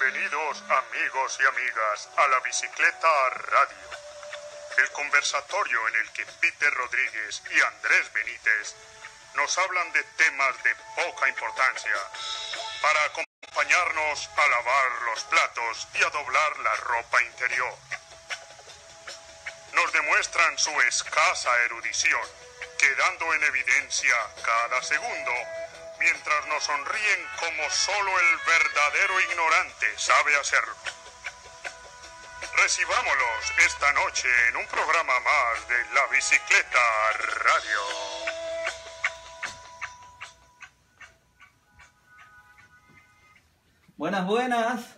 Bienvenidos amigos y amigas a la Bicicleta Radio, el conversatorio en el que Peter Rodríguez y Andrés Benítez nos hablan de temas de poca importancia para acompañarnos a lavar los platos y a doblar la ropa interior. Nos demuestran su escasa erudición, quedando en evidencia cada segundo, mientras nos sonríen como solo el verdadero ignorante sabe hacerlo. Recibámoslos esta noche en un programa más de La Bicicleta Radio. Buenas, buenas.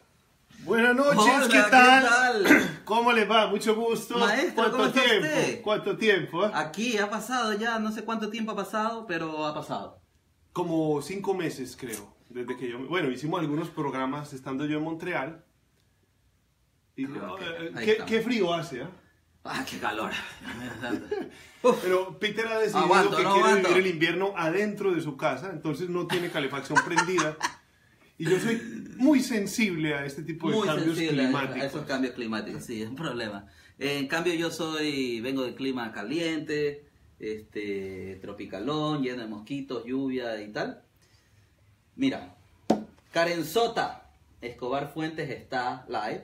Buenas noches, Hola, ¿qué tal? ¿qué tal? ¿Cómo le va? Mucho gusto. Maestro, ¿Cuánto ¿cómo está tiempo? usted? ¿Cuánto tiempo? Aquí ha pasado ya, no sé cuánto tiempo ha pasado, pero ha pasado. Como 5 meses, creo. Desde que bueno, hicimos algunos programas estando yo en Montreal. Y, qué frío hace, ¿eh? Ah, qué calor. Pero Peter ha decidido Aguanto, que no quiere aguanto. vivir el invierno adentro de su casa, entonces no tiene calefacción prendida. Y yo soy muy sensible a este tipo de Muy cambios sensible a climáticos. esos cambios climáticos, sí, es un problema. En cambio yo vengo de clima caliente, tropicalón, lleno de mosquitos, lluvia y tal. Mira, Karenzota Escobar Fuentes está live.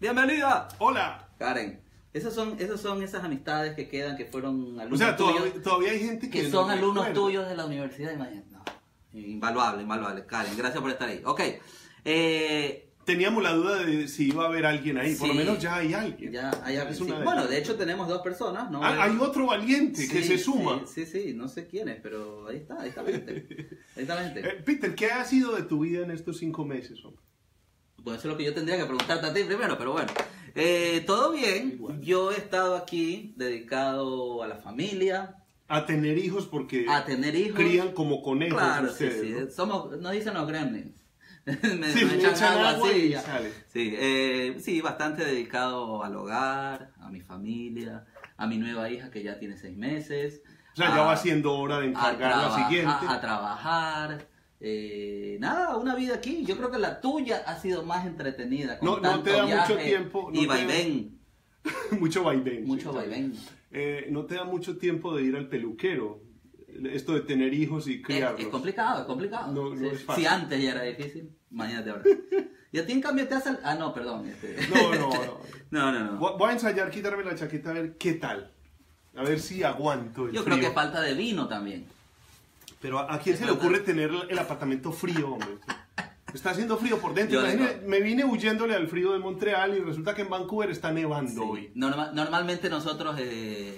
¡Bienvenida! Hola. Karen, esas son esas amistades que quedan, que fueron O alumnos sea, tuyos, todavía hay gente que no son me alumnos acuerda. tuyos de la universidad. Imagínate. No, invaluable, invaluable. Karen, gracias por estar ahí. Ok. Teníamos la duda de si iba a haber alguien ahí. Por lo Sí. menos ya hay alguien. Ya hay alguien, Es sí. una Bueno, de hecho tenemos 2 personas, ¿no? Hay otro valiente que Sí, se suma. Sí, no sé quién es, pero ahí está la gente. Ahí está la gente. Peter, ¿qué ha sido de tu vida en estos 5 meses, hombre? Pues eso es lo que yo tendría que preguntarte a ti primero, pero bueno. Todo bien. Igual. Yo he estado aquí dedicado a la familia, A tener hijos porque a tener hijos. crían como conejos Claro, ustedes, sí, sí. ¿no? Nos dicen los gremlins. me Sí, le echan agua así, y ya. sale. Sí, sí, bastante dedicado al hogar, a mi familia, a mi nueva hija que ya tiene 6 meses. O sea, ya va siendo hora de encargar la siguiente. A trabajar. Nada, una vida aquí. Yo creo que la tuya ha sido más entretenida. Con No tanto te da viaje mucho tiempo, no y te da- vaivén. Mucho vaivén. Mucho sí, vaivén. no te da mucho tiempo de ir al peluquero. Esto de tener hijos y criarlos. Es complicado, es complicado. No Sí. es fácil. Si antes ya era difícil, imagínate ahora. Y a ti en cambio te hacen... Ah, no, perdón. No. No. Voy a ensayar, quitarme la chaqueta a ver qué tal. A ver si aguanto el Yo frío. creo que falta de vino también. Pero ¿a quién se le ocurre tener el apartamento frío, hombre? Está haciendo frío por dentro. Yo Imagínate, digo- me vine huyéndole al frío de Montreal y resulta que en Vancouver está nevando hoy. Normalmente nosotros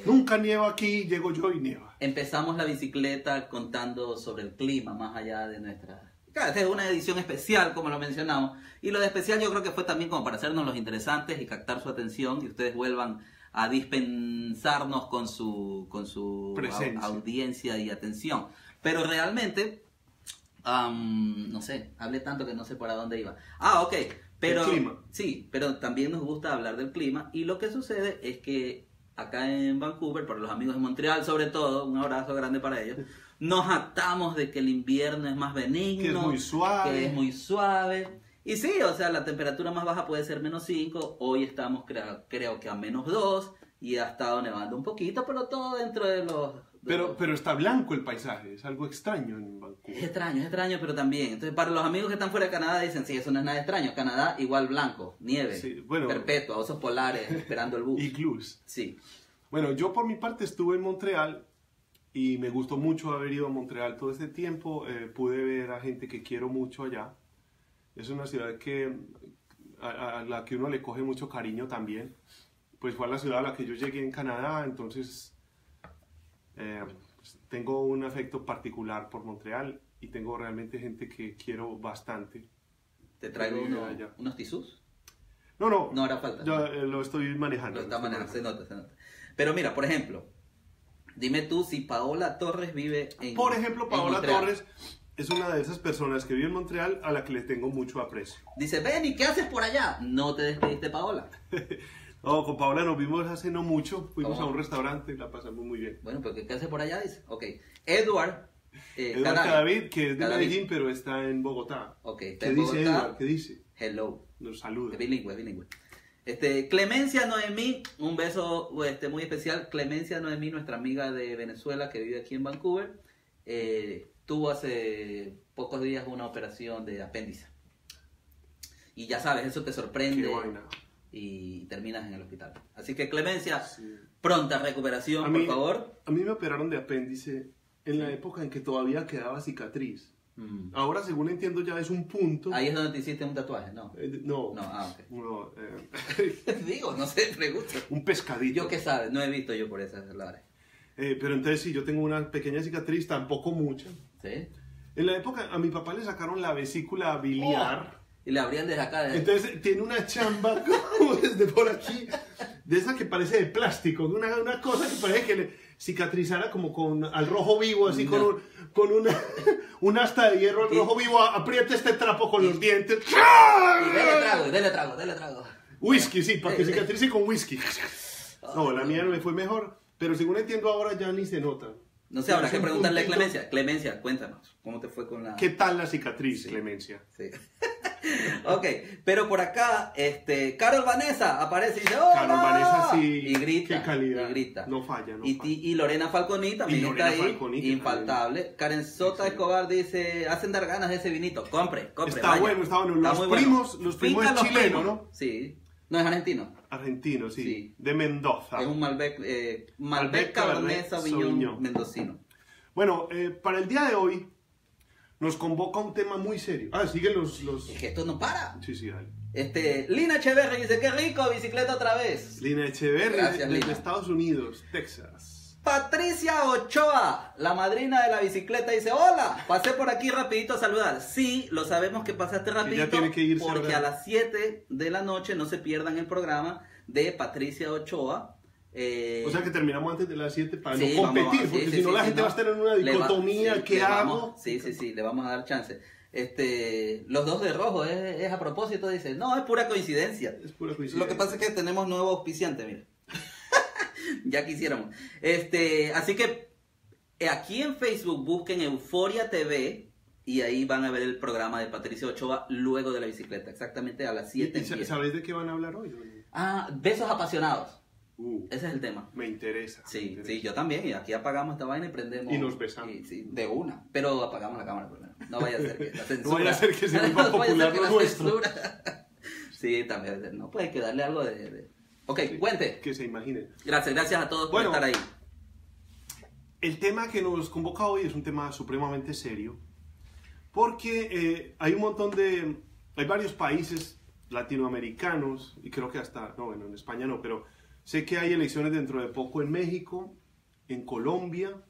Nunca nieva aquí, llego yo y nieva. empezamos la bicicleta contando sobre el clima, más allá de nuestra... Claro, esta es una edición especial, como lo mencionamos. Y lo de especial yo creo que fue también como para hacernos los interesantes y captar su atención y ustedes vuelvan a dispensarnos con su Presencia. audiencia y atención. Pero realmente... no sé, hablé tanto que no sé para dónde iba. Ah, ok, pero El clima. sí, pero también nos gusta hablar del clima y lo que sucede es que acá en Vancouver, para los amigos de Montreal sobre todo, un abrazo grande para ellos, nos jactamos de que el invierno es más benigno, Que es muy suave. que es muy suave. Y sí, o sea, la temperatura más baja puede ser -5, hoy estamos creo que a -2 y ha estado nevando un poquito, pero todo dentro de los... Pero está blanco el paisaje, es algo extraño en Es Vancouver. extraño, pero también. Entonces, para los amigos que están fuera de Canadá, dicen, sí, eso no es nada extraño. Canadá, igual blanco, nieve, Sí, bueno. perpetua, osos polares, esperando el bus. Iglús. Sí. Bueno, yo por mi parte estuve en Montreal y me gustó mucho haber ido a Montreal todo este tiempo. Pude ver a gente que quiero mucho allá. Es una ciudad a la que uno le coge mucho cariño también. Pues fue a la ciudad a la que yo llegué en Canadá, entonces pues, tengo un afecto particular por Montreal y tengo realmente gente que quiero bastante. ¿Te traigo Sí, ya. unos tisús? No, No hará falta. yo lo estoy manejando. Lo está manejando, se nota, se nota. Pero mira, por ejemplo, dime tú si Paola Torres vive en Por ejemplo, en Paola Montreal. Torres es una de esas personas que vive en Montreal a la que le tengo mucho aprecio. Dice, Benny, ¿qué haces por allá? No te despediste, Paola. No, con Paola nos vimos hace no mucho, fuimos ¿Cómo? a un restaurante y la pasamos muy bien. Bueno, pero ¿qué haces por allá? Dice. Ok. Edward. Eduard Cadavid, que es de Cadavid. Medellín, pero está en Bogotá. Ok, está ¿Qué en dice Bogotá. Eduard? ¿Qué dice? Hello. Nos saluda. Bilingüe, bilingüe. Clemencia Noemí, un beso muy especial. Clemencia Noemí, nuestra amiga de Venezuela que vive aquí en Vancouver, tuvo hace pocos días una operación de apéndice. Y ya sabes, eso te sorprende. Qué vaina. Y terminas en el hospital. Así que Clemencia, Sí. pronta recuperación, por favor. A mí me operaron de apéndice en la época en que todavía quedaba cicatriz. Ahora, según entiendo, ya es un punto. Ahí es donde te hiciste un tatuaje, ¿no? No. No, ok. No, Digo, no sé, pregunto. un pescadito. Yo qué sabes, no he visto yo por esas lares. Pero entonces sí, yo tengo una pequeña cicatriz, tampoco mucha. ¿Sí? En la época a mi papá le sacaron la vesícula biliar. Y le abrían desde acá. Entonces tiene una chamba como desde por aquí, de esa que parece de plástico, una cosa que parece que le cicatrizara como con al rojo vivo, así No. con un asta de hierro al rojo vivo, aprieta este trapo con los dientes. Y dele trago. Whisky, sí, para que cicatrice con whisky. No, la mía no me fue mejor, pero según entiendo ahora ya ni se nota. No sé, habrá Es que un preguntarle a puntito. Clemencia. Clemencia, cuéntanos, ¿cómo te fue con la...? ¿Qué tal la cicatriz, Clemencia? Sí. Ok, pero por acá, Carol Vanessa aparece y dice ¡hola! Carol Vanessa, sí. Y grita. Qué calidad. Y grita. No falla, no y, falla. y Lorena Falconi también Y Lorena está ahí, Falconi, infaltable. Karen Sota Sí. Escobar dice, hacen dar ganas de ese vinito. Compre. Está vaya. bueno, está bueno. Está Los muy primos, bueno. los primos Finca es Los chileno, Primos. ¿no? Sí. No, es argentino. Argentino, sí. Sí. De Mendoza. Es un Malbec, Malbec Cabernet Sauvignon Sauvignon. mendocino. Bueno, para el día de hoy nos convoca un tema muy serio. Siguen los... Es que esto no para. Sí, sí, dale. Lina Echeverri dice, qué rico, bicicleta otra vez. Lina Echeverri, Gracias, desde Lina. Estados Unidos, Texas. Patricia Ochoa, la madrina de la bicicleta, dice, hola, pasé por aquí rapidito a saludar. Sí, lo sabemos que pasaste rapidito, tiene que irse porque ahora. a las 7 de la noche no se pierdan el programa de Patricia Ochoa. O sea que terminamos antes de las 7 para Sí, no vamos, competir, sí, porque sí, si no sí, la sí, gente no. va a estar en una Le va- dicotomía. sí, ¿Qué le hago? vamos- sí, le vamos a dar chance. Los dos de rojo, es a propósito, dice, no, es pura coincidencia. Es pura coincidencia. Lo que pasa es que tenemos nuevo auspiciante, mira. Ya quisiéramos. Así que aquí en Facebook busquen Euforia TV y ahí van a ver el programa de Patricia Ochoa luego de la bicicleta, exactamente a las 7 ¿Y empieza. sabéis de qué van a hablar hoy? Besos apasionados. Ese es el tema. Me interesa. me Sí, interesa. sí, yo también. Y aquí apagamos esta vaina y prendemos. Y nos besamos. Sí, de una. Pero apagamos la cámara primero. No vaya a ser que la censura. No vaya a ser que se vuelva No vaya a ser popular que lo la nuestro. censura. Sí, también. No, pues hay que darle algo de... Ok, cuente. Que se imaginen. Gracias a todos Bueno. por estar ahí. El tema que nos convoca hoy es un tema supremamente serio, porque hay varios países latinoamericanos, y creo que en España no, pero sé que hay elecciones dentro de poco en México, en Colombia,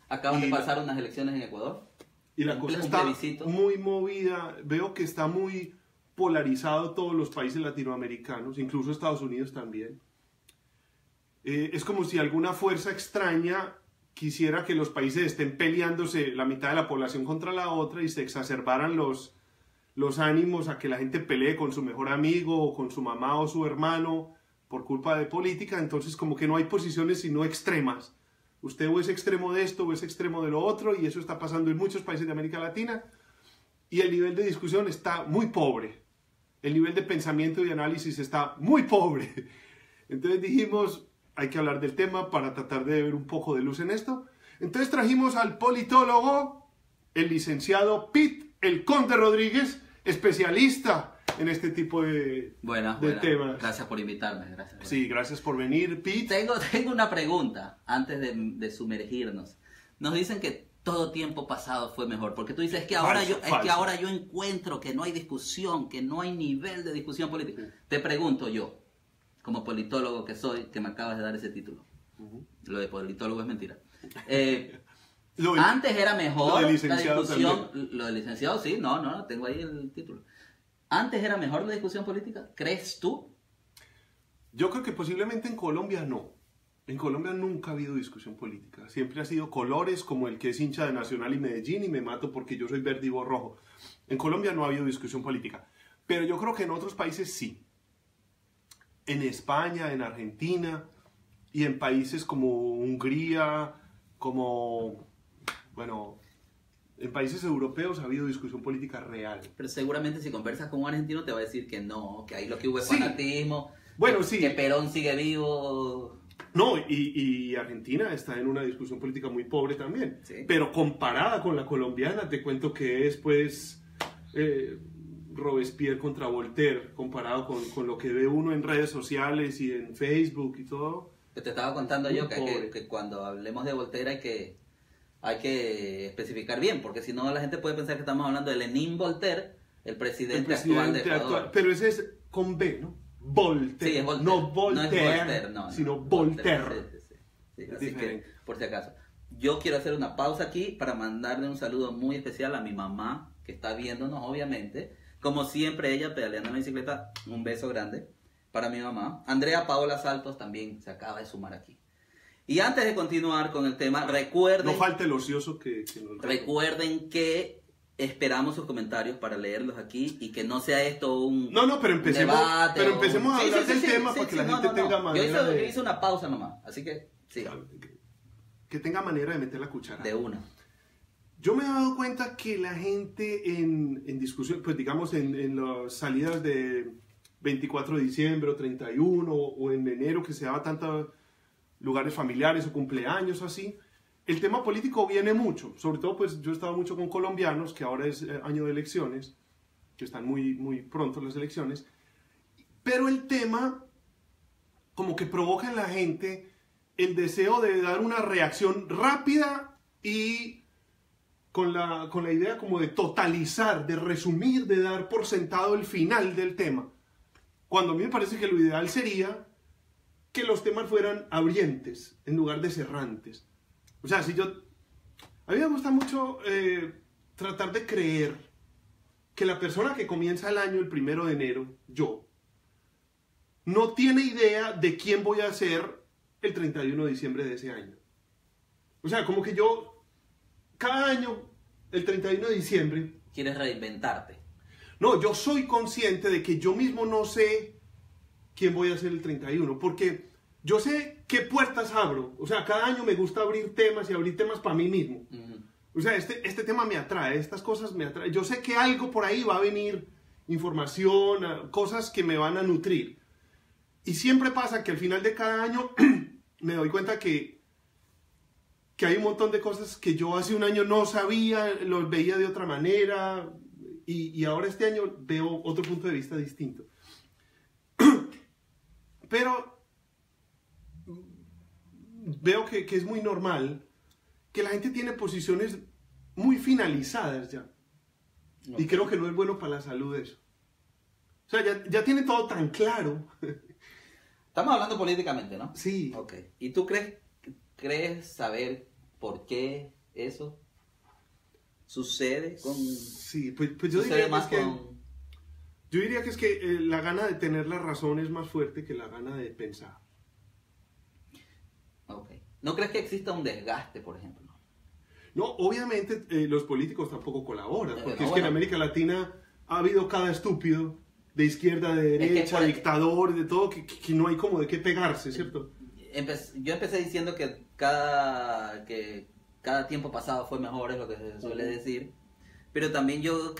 Acaban de y- pasar unas elecciones en Ecuador. y la Un cosa está plebiscito. muy movida. Veo que está muy polarizado todos los países latinoamericanos, incluso Estados Unidos también. Es como si alguna fuerza extraña quisiera que los países estén peleándose la mitad de la población contra la otra y se exacerbaran los ánimos a que la gente pelee con su mejor amigo o con su mamá o su hermano por culpa de política. Entonces como que no hay posiciones sino extremas. Usted o es extremo de esto o es extremo de lo otro, y eso está pasando en muchos países de América Latina, y el nivel de discusión está muy pobre. El nivel de pensamiento y análisis está muy pobre. Entonces dijimos, hay que hablar del tema para tratar de ver un poco de luz en esto. Entonces trajimos al politólogo, el licenciado Pete El Conde Rodríguez, especialista en este tipo de Buenas. temas. Gracias por invitarme. Gracias. Sí, gracias por venir, Pete. Tengo una pregunta antes de sumergirnos. Nos dicen que todo tiempo pasado fue mejor, porque tú dices que ahora Falso, es que falso. ahora yo encuentro que no hay discusión, que no hay nivel de discusión política. Te pregunto yo, como politólogo que soy, que me acabas de dar ese título. Lo de politólogo es mentira. Lo de- Antes era mejor lo de la licenciado discusión. Lo de licenciado, sí, no, tengo ahí el título. Antes era mejor la discusión política, ¿crees tú? Yo creo que posiblemente en Colombia no. En Colombia nunca ha habido discusión política. Siempre ha sido colores, como el que es hincha de Nacional y Medellín y me mato porque yo soy verde y vos rojo. En Colombia no ha habido discusión política. Pero yo creo que en otros países sí. En España, en Argentina y en países como Hungría, como, bueno, En países europeos ha habido discusión política real. Pero seguramente si conversas con un argentino te va a decir que no, que ahí lo que hubo es Sí. fanatismo, Bueno, que, sí. que Perón sigue vivo. No, y Argentina está en una discusión política muy pobre también. Sí. Pero comparada con la colombiana, te cuento que es, pues, Robespierre contra Voltaire, comparado con lo que ve uno en redes sociales y en Facebook y todo. Que te estaba contando Muy yo pobre. que cuando hablemos de Voltaire hay que especificar bien, porque si no la gente puede pensar que estamos hablando de Lenin Voltaire, el presidente actual de Ecuador. Pero ese es con B, ¿no? Voltaire. Sí, es Voltaire. No Voltaire, No es Voltaire, no, sino no, Voltaire. Sí, Es así diferente. que, por si acaso. Yo quiero hacer una pausa aquí para mandarle un saludo muy especial a mi mamá, que está viéndonos, obviamente. Como siempre, ella pedaleando en la bicicleta, un beso grande para mi mamá. Andrea Paola Saltos también se acaba de sumar aquí. Y antes de continuar con el tema, recuerden... No falta el ocioso que nos... Recuerden que esperamos sus comentarios para leerlos aquí y que no sea esto un No, pero empecemos, debate. A hablar del tema para que la gente tenga Yo manera yo hice una pausa nomás, así que sí, que tenga manera de meter la cuchara. de una. Yo me he dado cuenta que la gente en discusión, pues digamos en las salidas de 24 de diciembre o 31 o en enero que se daba tantos lugares familiares o cumpleaños así, el tema político viene mucho. Sobre todo pues yo he estado mucho con colombianos, que ahora es año de elecciones, que están muy pronto las elecciones, pero el tema como que provoca en la gente el deseo de dar una reacción rápida y con la idea como de totalizar, de resumir, de dar por sentado el final del tema. Cuando a mí me parece que lo ideal sería que los temas fueran abrientes en lugar de cerrantes. O sea, a mí me gusta mucho tratar de creer que la persona que comienza el año el 1 de enero, yo, no tiene idea de quién voy a ser el 31 de diciembre de ese año. O sea, como que yo, cada año, el 31 de diciembre... ¿Quieres reinventarte? No, yo soy consciente de que yo mismo no sé quién voy a ser el 31, porque yo sé qué puertas abro. O sea, cada año me gusta abrir temas y abrir temas para mí mismo. O sea, este tema me atrae, estas cosas me atraen. Yo sé que algo por ahí va a venir, información, cosas que me van a nutrir. Y siempre pasa que al final de cada año me doy cuenta que hay un montón de cosas que yo hace un año no sabía, los veía de otra manera, y ahora este año veo otro punto de vista distinto. Pero veo que es muy normal que la gente tiene posiciones muy finalizadas ya. Okay. Y creo que no es bueno para la salud eso. O sea, ya tiene todo tan claro. Estamos hablando políticamente, ¿no? Sí. Ok. ¿Y tú crees saber por qué eso sucede con... Sí, pues yo diría más que es con... que... Yo diría que es que la gana de tener la razón es más fuerte que la gana de pensar. Ok. ¿No crees que exista un desgaste, por ejemplo? No, obviamente los políticos tampoco colaboran, porque es que en bueno, América Latina ha habido cada estúpido, de izquierda, de derecha, dictador, de todo, que no hay como de qué pegarse, ¿cierto? Yo empecé diciendo que cada tiempo pasado fue mejor, es lo que se suele decir, pero también yo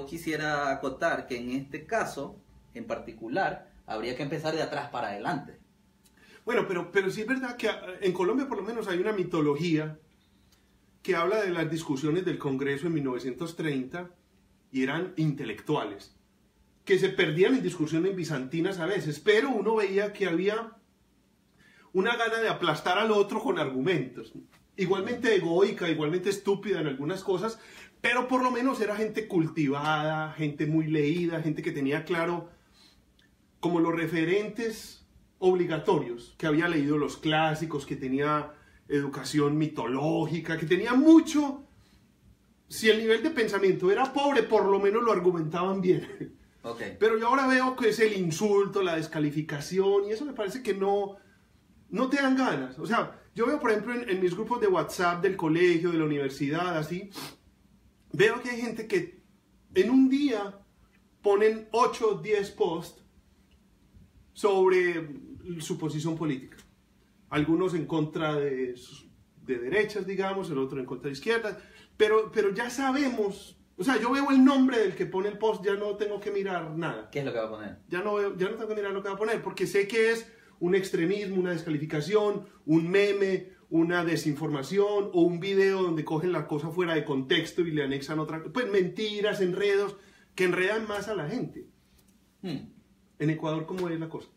quisiera acotar que en este caso, en particular, habría que empezar de atrás para adelante. Bueno, pero sí es verdad que en Colombia por lo menos hay una mitología que habla de las discusiones del Congreso en 1930 y eran intelectuales, que se perdían en discusiones bizantinas a veces, pero uno veía que había una gana de aplastar al otro con argumentos, igualmente egoica, igualmente estúpida en algunas cosas, pero por lo menos era gente cultivada, gente muy leída, gente que tenía claro como los referentes obligatorios, que había leído los clásicos, que tenía educación mitológica, que tenía mucho. Si el nivel de pensamiento era pobre, por lo menos lo argumentaban bien. Okay. Pero yo ahora veo que es el insulto, la descalificación, y eso me parece que no te dan ganas. O sea, yo veo, por ejemplo, en mis grupos de WhatsApp del colegio, de la universidad, así, veo que hay gente que en un día ponen 8 o 10 posts sobre su posición política. Algunos en contra de derechas, digamos, el otro en contra de izquierdas, pero ya sabemos, o sea, yo veo el nombre del que pone el post, ya no tengo que mirar nada. ¿Qué es lo que va a poner? Ya no tengo que mirar lo que va a poner, porque sé que es un extremismo, una descalificación, un meme, una desinformación o un video donde cogen la cosa fuera de contexto y le anexan otra, pues mentiras, enredos, que enredan más a la gente. En Ecuador, ¿cómo es la cosa?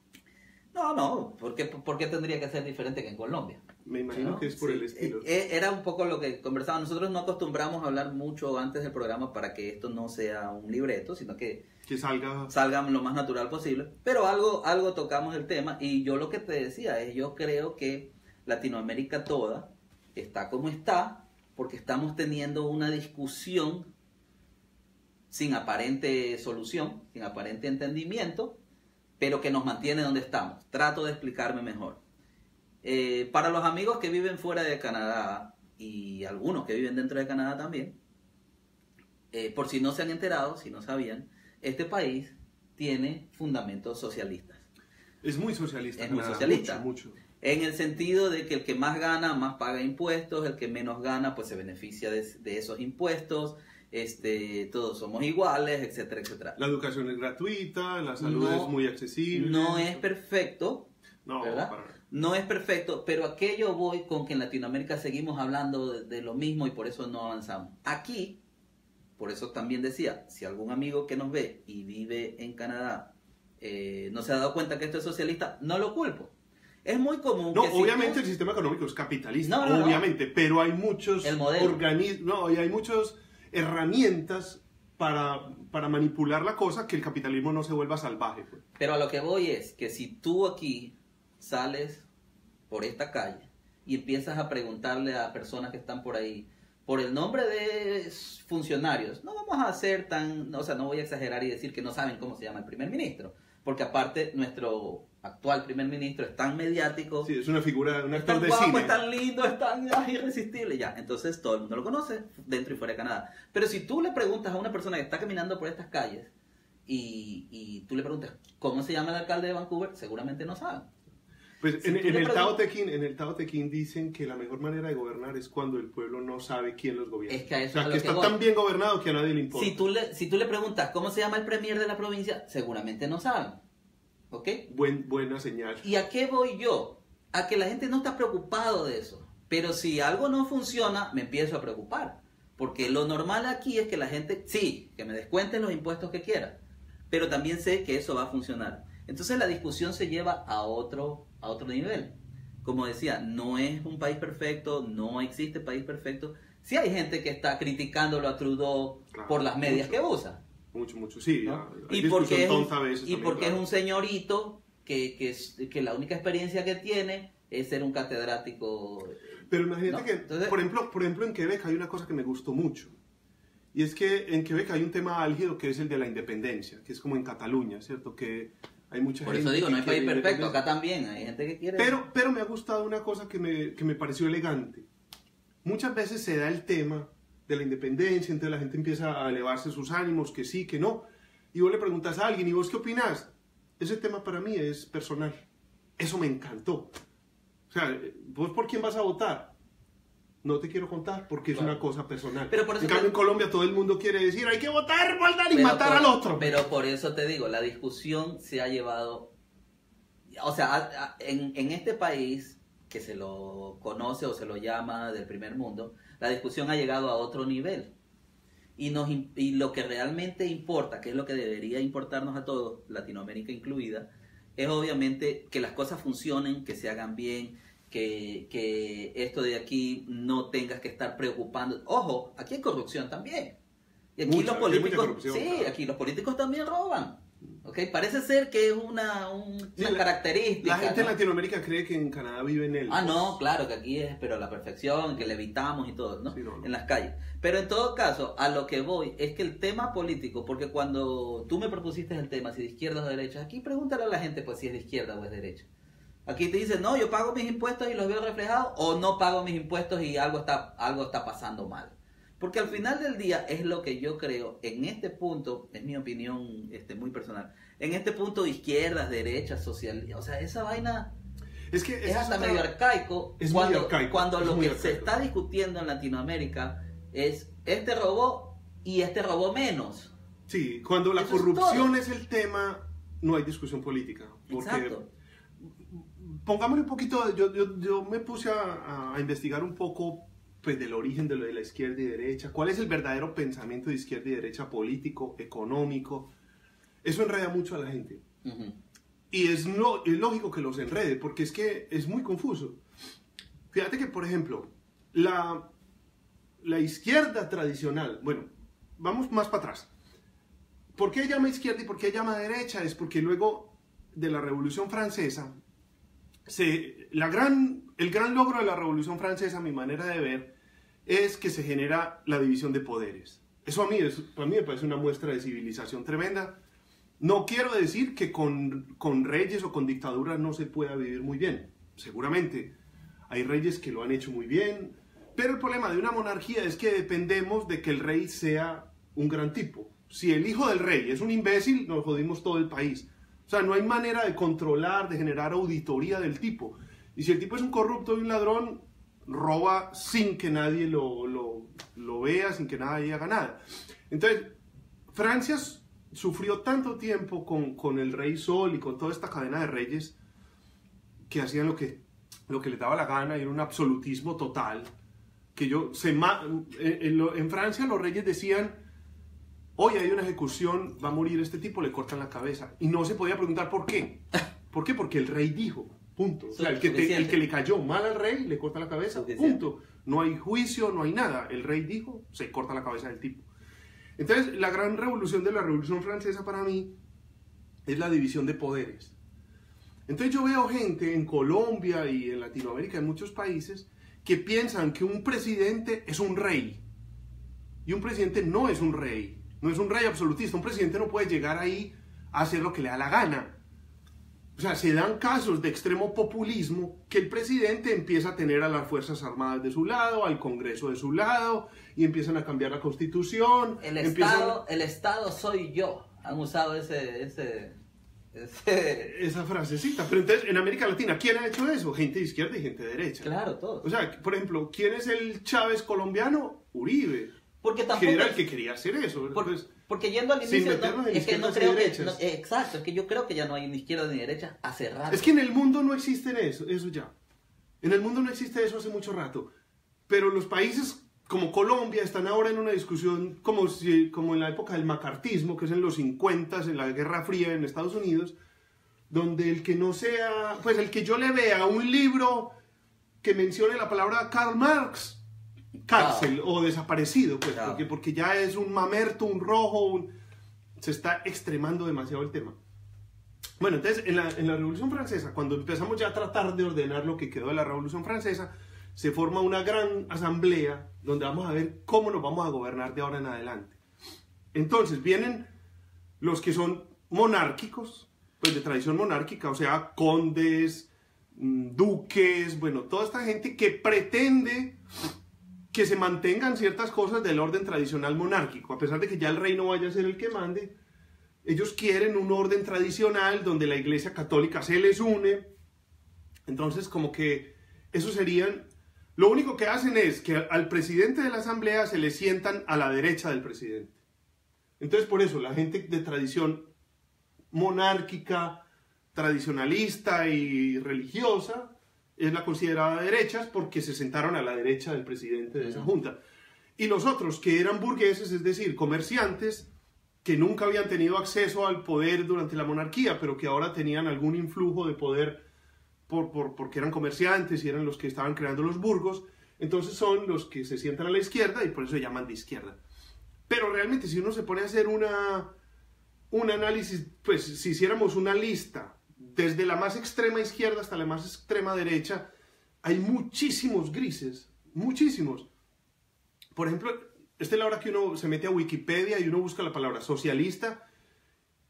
No, ¿por qué tendría que ser diferente que en Colombia? Me imagino ¿No? que es por el estilo. Era un poco lo que conversábamos. Nosotros no acostumbramos a hablar mucho antes del programa para que esto no sea un libreto, sino que salga lo más natural posible. Pero algo tocamos el tema, y yo lo que te decía es, yo creo que Latinoamérica toda está como está porque estamos teniendo una discusión sin aparente solución, sin aparente entendimiento, pero que nos mantiene donde estamos. Trato de explicarme mejor. Para los amigos que viven fuera de Canadá, y algunos que viven dentro de Canadá también, por si no se han enterado, si no sabían, este país tiene fundamentos socialistas. Es muy socialista. Es muy socialista. Mucho. En el sentido de que el que más gana, más paga impuestos, el que menos gana, pues se beneficia de esos impuestos, todos somos iguales, etcétera, etcétera. La educación es gratuita, la salud es muy accesible. No es perfecto, no, ¿verdad? No es perfecto, pero aquello voy con que en Latinoamérica seguimos hablando de lo mismo y por eso no avanzamos. Aquí, por eso también decía, si algún amigo que nos ve y vive en Canadá no se ha dado cuenta que esto es socialista, no lo culpo. Es muy común que obviamente el sistema económico es capitalista, obviamente, pero hay muchos organismos, hay muchas herramientas para manipular la cosa, que el capitalismo no se vuelva salvaje. Pues. Pero a lo que voy es que si tú aquí sales por esta calle y empiezas a preguntarle a personas que están por ahí por el nombre de funcionarios, no vamos a ser no voy a exagerar y decir que no saben cómo se llama el primer ministro, porque aparte nuestro actual primer ministro es tan mediático, sí, es una figura, un actor de guapo, cine, es tan lindo, es tan irresistible, ya, entonces todo el mundo lo conoce dentro y fuera de Canadá. Pero si tú le preguntas a una persona que está caminando por estas calles y tú le preguntas cómo se llama el alcalde de Vancouver, seguramente no saben. Pues en el Tao Te Ching dicen que la mejor manera de gobernar es cuando el pueblo no sabe quién los gobierna. Es que a eso o sea, que está tan bien gobernado que a nadie le importa. Si tú le preguntas cómo se llama el premier de la provincia, seguramente no saben. ¿Ok? Buena señal. ¿Y a qué voy yo? A que la gente no está preocupado de eso. Pero si algo no funciona, me empiezo a preocupar. Porque lo normal aquí es que la gente, sí, que me descuenten los impuestos que quiera, pero también sé que eso va a funcionar. Entonces la discusión se lleva a otro nivel. Como decía, no es un país perfecto, no existe país perfecto. Sí hay gente que está criticándolo a Trudeau por las medias que usa. Mucho, sí. ¿No? Y porque es un señorito que la única experiencia que tiene es ser un catedrático. Pero imagínate, ¿no? Entonces, por ejemplo, en Quebec hay una cosa que me gustó mucho. Y es que en Quebec hay un tema álgido que es el de la independencia, que es como en Cataluña, ¿cierto? Que hay mucha por gente. Por eso digo, no hay país perfecto, acá también hay gente que quiere. Pero me ha gustado una cosa que me pareció elegante. Muchas veces se da el tema de la independencia, entonces la gente empieza a elevarse sus ánimos, que sí, que no. Y vos le preguntas a alguien, ¿y vos qué opinás? Ese tema para mí es personal. Eso me encantó. O sea, ¿vos por quién vas a votar? No te quiero contar porque es una cosa personal. Pero por eso en cambio, en Colombia todo el mundo quiere decir, hay que votar, y matar al otro. Pero por eso te digo, la discusión se ha llevado... O sea, en este país que se lo conoce o se lo llama del primer mundo, la discusión ha llegado a otro nivel. Y lo que realmente importa, que es lo que debería importarnos a todos, Latinoamérica incluida, es obviamente que las cosas funcionen, que se hagan bien, que esto de aquí no tengas que estar preocupando. Ojo, aquí hay corrupción también. Y aquí los políticos, aquí los políticos también roban. ¿Okay? Parece ser que es una característica. La gente en Latinoamérica cree que en Canadá vive en él. No, claro, que aquí es, pero la perfección, que le evitamos y todo, ¿no? Sí, en las calles. Pero en todo caso, a lo que voy es que el tema político, porque cuando tú me propusiste el tema, si de izquierda o de derecha, aquí pregúntale a la gente pues si es de izquierda o es de derecha. Aquí te dicen, no, yo pago mis impuestos y los veo reflejados, o no pago mis impuestos y algo está pasando mal. Porque al final del día es lo que yo creo, en este punto, es mi opinión muy personal, en este punto izquierdas, derechas, social, o sea, esa vaina Es que es hasta medio arcaico. Es muy arcaico. Cuando lo que se arcaico. está discutiendo en Latinoamérica es este robó y este robó menos. Sí, cuando la Eso es corrupción todo. es el tema, no hay discusión política. Porque, Exacto. pongámosle un poquito, yo me puse a investigar un poco pues, del origen de lo de la izquierda y derecha, cuál es el verdadero pensamiento de izquierda y derecha político, económico. Eso enreda mucho a la gente. Ujú. Y es lógico que los enrede, porque es que es muy confuso. Fíjate que, por ejemplo, la izquierda tradicional, bueno, vamos más para atrás. ¿Por qué llama izquierda y por qué llama derecha? Es porque luego de la Revolución Francesa, el gran logro de la Revolución Francesa, a mi manera de ver, es que se genera la división de poderes. Eso a mí me parece una muestra de civilización tremenda. No quiero decir que con reyes o con dictaduras no se pueda vivir muy bien. Seguramente hay reyes que lo han hecho muy bien, pero el problema de una monarquía es que dependemos de que el rey sea un gran tipo. Si el hijo del rey es un imbécil, nos jodimos todo el país. O sea, no hay manera de controlar, de generar auditoría del tipo. Y si el tipo es un corrupto y un ladrón, roba sin que nadie lo vea, sin que nadie haga nada. Entonces, Francia sufrió tanto tiempo con el rey Sol y con toda esta cadena de reyes que hacían lo que les daba la gana y era un absolutismo total. Que en Francia los reyes decían, hoy hay una ejecución, va a morir este tipo, le cortan la cabeza. Y no se podía preguntar por qué. ¿Por qué? Porque el rey dijo, punto. O sea, el que le cayó mal al rey, le corta la cabeza, punto. No hay juicio, no hay nada. El rey dijo, se corta la cabeza del tipo. Entonces, la gran revolución de la Revolución Francesa para mí es la división de poderes. Entonces yo veo gente en Colombia y en Latinoamérica, en muchos países, que piensan que un presidente es un rey. Y un presidente no es un rey. No es un rey absolutista. Un presidente no puede llegar ahí a hacer lo que le da la gana. O sea, se dan casos de extremo populismo que el presidente empieza a tener a las Fuerzas Armadas de su lado, al Congreso de su lado, y empiezan a cambiar la Constitución. El Estado soy yo. Han usado esa frasecita. Pero entonces, en América Latina, ¿quién ha hecho eso? Gente de izquierda y gente de derecha. Claro, todos. O sea, por ejemplo, ¿quién es el Chávez colombiano? Uribe. Porque tampoco que era el que quería hacer eso. Porque yendo al inicio, es que no creo que... exacto, es que yo creo que ya no hay ni izquierda ni derecha hace rato. Es que en el mundo no existe eso ya. En el mundo no existe eso hace mucho rato. Pero los países como Colombia están ahora en una discusión como en la época del macartismo, que es en los 50, en la Guerra Fría en Estados Unidos, donde el que no sea, pues el que yo le vea un libro que mencione la palabra Karl Marx, cárcel o desaparecido, pues, porque ya es un mamerto, un rojo, se está extremando demasiado el tema. Bueno, entonces en la Revolución Francesa, cuando empezamos ya a tratar de ordenar lo que quedó de la Revolución Francesa, se forma una gran asamblea donde vamos a ver cómo nos vamos a gobernar de ahora en adelante. Entonces vienen los que son monárquicos, pues de tradición monárquica, o sea, condes, duques, bueno, toda esta gente que pretende que se mantengan ciertas cosas del orden tradicional monárquico, a pesar de que ya el rey no vaya a ser el que mande. Ellos quieren un orden tradicional donde la Iglesia Católica se les une. Entonces, como que eso serían... Lo único que hacen es que al presidente de la asamblea se le sientan a la derecha del presidente. Entonces, por eso, la gente de tradición monárquica, tradicionalista y religiosa es la considerada derechas porque se sentaron a la derecha del presidente de esa junta. Y los otros, que eran burgueses, es decir, comerciantes, que nunca habían tenido acceso al poder durante la monarquía, pero que ahora tenían algún influjo de poder porque eran comerciantes y eran los que estaban creando los burgos, entonces son los que se sientan a la izquierda y por eso se llaman de izquierda. Pero realmente si uno se pone a hacer un análisis, pues si hiciéramos una lista desde la más extrema izquierda hasta la más extrema derecha, hay muchísimos grises, muchísimos. Por ejemplo, esta es la hora que uno se mete a Wikipedia y uno busca la palabra socialista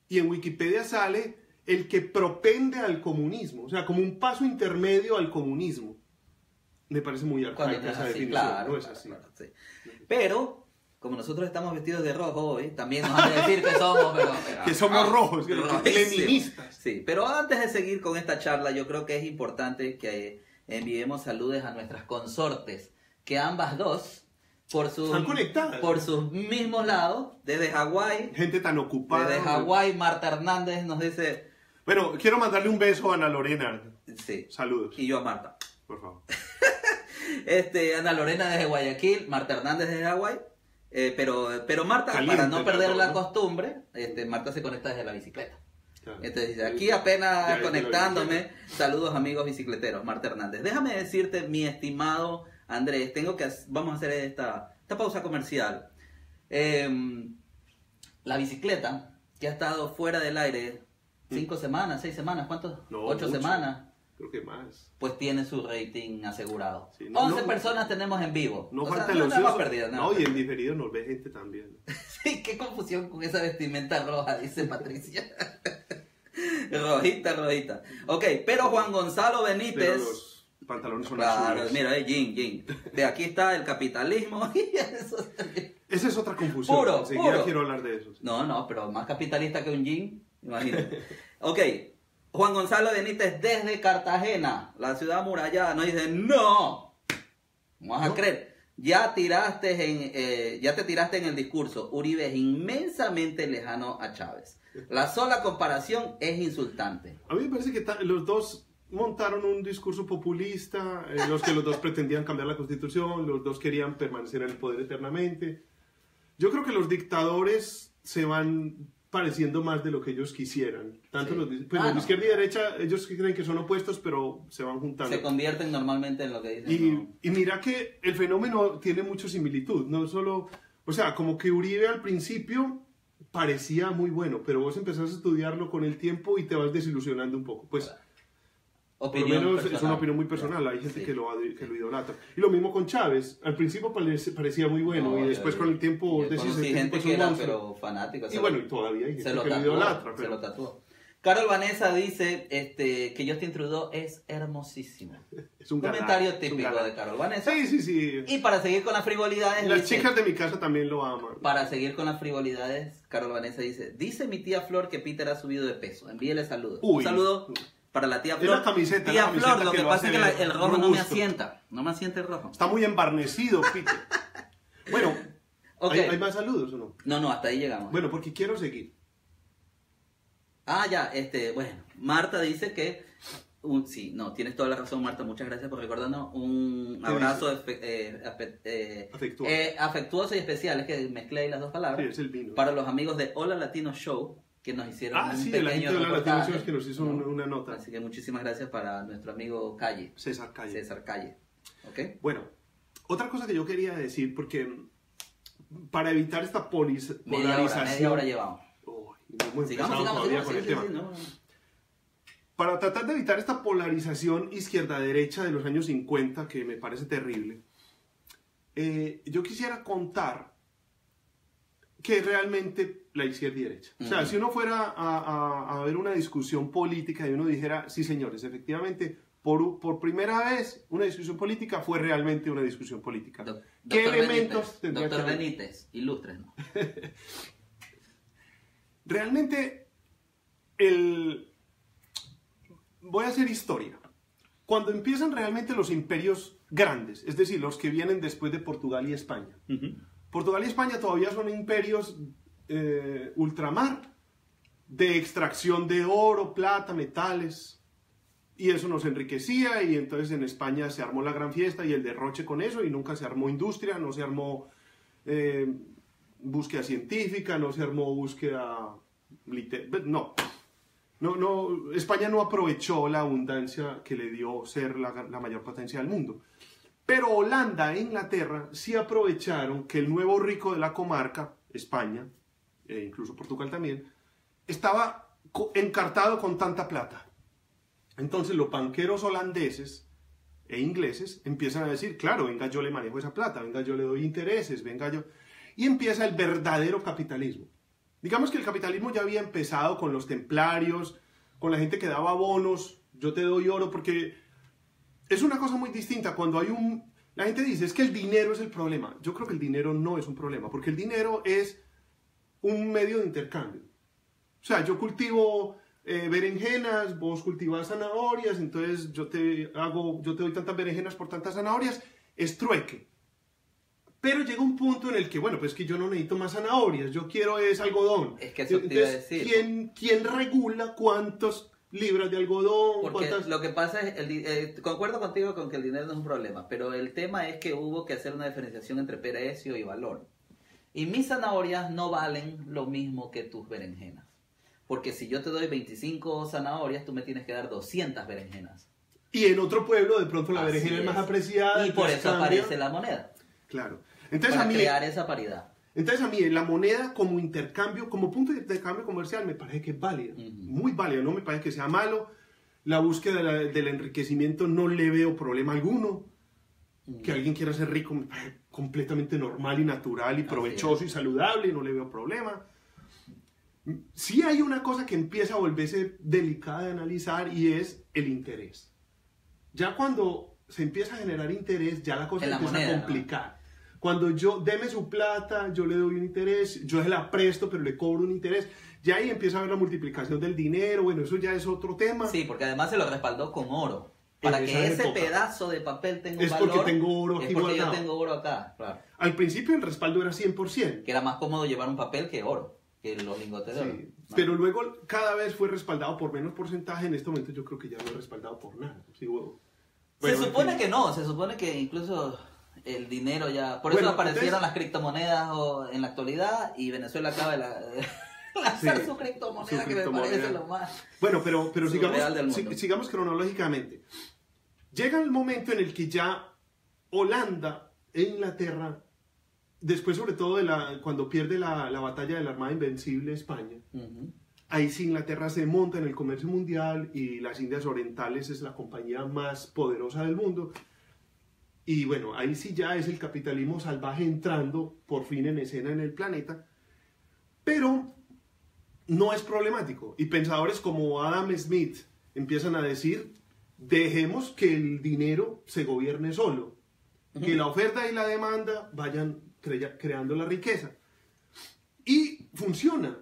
y en Wikipedia sale el que propende al comunismo, o sea, como un paso intermedio al comunismo. Me parece muy arcaica esa definición, claro, no es así. Claro, sí. Pero como nosotros estamos vestidos de rojo hoy, también nos han de decir que somos, que somos rojos, rojísimos. leninistas. Sí, pero antes de seguir con esta charla, yo creo que es importante que enviemos saludos a nuestras consortes, que ambas dos, Están conectadas. por sus mismos lados, desde Hawái. Gente tan ocupada. Desde Hawái, Marta Hernández nos dice... Bueno, quiero mandarle un beso a Ana Lorena. Sí. Saludos. Y yo a Marta. Por favor. Ana Lorena desde Guayaquil, Marta Hernández desde Hawái. Pero Marta, Caliente, para no perder todo, la ¿no? costumbre, Marta se conecta desde la bicicleta. Claro. Entonces dice, aquí apenas Ya, conectándome, saludos amigos bicicleteros, Marta Hernández. Déjame decirte, mi estimado Andrés, vamos a hacer esta pausa comercial. La bicicleta, que ha estado fuera del aire 5 semanas, 6 semanas, ¿cuántos? No, 8 mucho. semanas. Creo que más. Pues tiene su rating asegurado. Sí, no, 11 no, personas tenemos en vivo. No O sea, falta no el hemos ocioso. perdido nada. No, y en diferido nos ve gente también. Sí, qué confusión con esa vestimenta roja, dice Patricia. Rojita. Ok, pero Juan Gonzalo Pero Benítez... los pantalones son Claro, azules. mira, Jin. De aquí está el capitalismo. Esa es otra confusión. Puro, Enseguida puro. quiero hablar de eso. Sí. No, pero más capitalista que un Jin, imagínate. Ok, Juan Gonzalo Benítez desde Cartagena, la ciudad amurallada, nos dice, no vas a creer. Ya te tiraste en el discurso. Uribe es inmensamente lejano a Chávez. La sola comparación es insultante. A mí me parece que los dos montaron un discurso populista, los dos pretendían cambiar la constitución, los dos querían permanecer en el poder eternamente. Yo creo que los dictadores se van pareciendo más de lo que ellos quisieran. Tanto Sí. los de izquierda y derecha, ellos creen que son opuestos, pero se van juntando. Se convierten normalmente en lo que dicen. Y mira que el fenómeno tiene mucha similitud, no solo, o sea, como que Uribe al principio parecía muy bueno, pero vos empezás a estudiarlo con el tiempo y te vas desilusionando un poco. Pues por lo menos es una opinión muy personal, hay gente Sí. que lo idolatra. Y lo mismo con Chávez, al principio parecía muy bueno y después con el tiempo yo decís, conocí este gente tipo es que un era monstruo. pero fanático. Y bueno, y todavía hay gente se lo que lo tatuó, idolatra. se Pero... lo tatuó. Carol Vanessa dice que Justin Trudeau es hermosísimo. es un galán, Comentario es un típico galán. de Carol Vanessa. Sí. Y para seguir con las frivolidades, Las dice, chicas de mi casa también lo aman. para seguir con las frivolidades, Carol Vanessa dice mi tía Flor que Peter ha subido de peso. Envíele saludos. Uy. Un saludo para la tía Es Flor. la camiseta, Tía la camiseta Flor, lo que que lo pasa es hace que el rojo no me robusto. asienta. No me asienta el rojo. Está muy embarnecido, Peter. Bueno, Ok. ¿hay más saludos o no? No, hasta ahí llegamos. Bueno, porque quiero seguir. Bueno, Marta dice que, sí, no, tienes toda la razón, Marta, muchas gracias por recordarnos, un abrazo Afectuoso. afectuoso y especial, es que mezclé ahí las dos palabras, Sí, es el vino. para los amigos de Hola Latino Show, que nos hicieron un Sí, pequeño la gente de la reportaje, Latino que nos hizo ¿no? una nota. Así que muchísimas gracias para nuestro amigo Calle, César Calle. César Calle, ¿ok? Bueno, otra cosa que yo quería decir, porque para evitar esta polarización... Media hora llevamos. No hemos empezado Sigamos, todavía con el tema. no. Para tratar de evitar esta polarización izquierda-derecha de los años 50, que me parece terrible, yo quisiera contar que realmente la izquierda y derecha. O sea, si uno fuera a ver una discusión política y uno dijera, sí señores, efectivamente, por primera vez una discusión política fue realmente una discusión política. ¿Qué Doctor elementos Benítez, tendría Doctor que haber? Benítez, ilústrenos. Realmente, voy a hacer historia. Cuando empiezan realmente los imperios grandes, es decir, los que vienen después de Portugal y España. Portugal y España todavía son imperios ultramar, de extracción de oro, plata, metales, y eso nos enriquecía, y entonces en España se armó la gran fiesta y el derroche con eso, y nunca se armó industria, no se armó búsqueda científica, no se armó búsqueda no, España no aprovechó la abundancia que le dio ser la mayor potencia del mundo. Pero Holanda e Inglaterra sí aprovecharon que el nuevo rico de la comarca, España, e incluso Portugal también, estaba encartado con tanta plata. Entonces los banqueros holandeses e ingleses empiezan a decir, claro, venga yo le manejo esa plata, venga yo le doy intereses, venga yo... Y empieza el verdadero capitalismo. Digamos que el capitalismo ya había empezado con los templarios, con la gente que daba bonos, yo te doy oro, porque es una cosa muy distinta cuando hay La gente dice, es que el dinero es el problema. Yo creo que el dinero no es un problema, porque el dinero es un medio de intercambio. O sea, yo cultivo berenjenas, vos cultivas zanahorias, entonces yo te doy tantas berenjenas por tantas zanahorias, es trueque. Pero llega un punto en el que, bueno, pues que yo no necesito más zanahorias, yo quiero es algodón. Es que eso te iba a decir. ¿Quién regula cuántos libras de algodón? Porque lo que pasa es, concuerdo contigo con que el dinero no es un problema, pero el tema es que hubo que hacer una diferenciación entre precio y valor. Y mis zanahorias no valen lo mismo que tus berenjenas. Porque si yo te doy 25 zanahorias, tú me tienes que dar 200 berenjenas. Y en otro pueblo de pronto la berenjena es más apreciada. Y por eso aparece la moneda. Claro. Entonces, para crear esa paridad. Entonces a mí la moneda como intercambio, como punto de intercambio comercial me parece que es válida, muy válida, no me parece que sea malo. La búsqueda del enriquecimiento no le veo problema alguno. Que alguien quiera ser rico me parece completamente normal y natural y provechoso y saludable y no le veo problema. Sí hay una cosa que empieza a volverse delicada de analizar y es el interés. Ya cuando se empieza a generar interés, ya la cosa empieza a complicar. ¿No? Cuando deme su plata, yo le doy un interés, yo se la presto, pero le cobro un interés. Ya ahí empieza a haber la multiplicación del dinero, bueno, eso ya es otro tema. Sí, porque además se lo respaldó con oro. Para que ese pedazo de papel tenga un valor, porque tengo oro es porque yo tengo oro acá, claro. Al principio el respaldo era 100%. Que era más cómodo llevar un papel que oro, que los lingotes de oro. Sí, ¿no? Pero luego cada vez fue respaldado por menos porcentaje. En este momento yo creo que ya no es respaldado por nada. Sí, bueno, se supone que no, se supone que incluso el dinero ya... Por eso aparecieron las criptomonedas en la actualidad y Venezuela acaba de lanzar su criptomoneda, que me parece lo más... Bueno, pero sigamos cronológicamente. Llega el momento en el que ya Holanda e Inglaterra, después sobre todo cuando pierde la batalla de la Armada Invencible España, ahí sí Inglaterra se monta en el comercio mundial y las Indias Orientales es la compañía más poderosa del mundo. Y bueno, ahí sí ya es el capitalismo salvaje entrando por fin en escena en el planeta. Pero no es problemático. Y pensadores como Adam Smith empiezan a decir, dejemos que el dinero se gobierne solo. Que la oferta y la demanda vayan creando la riqueza. Y funciona.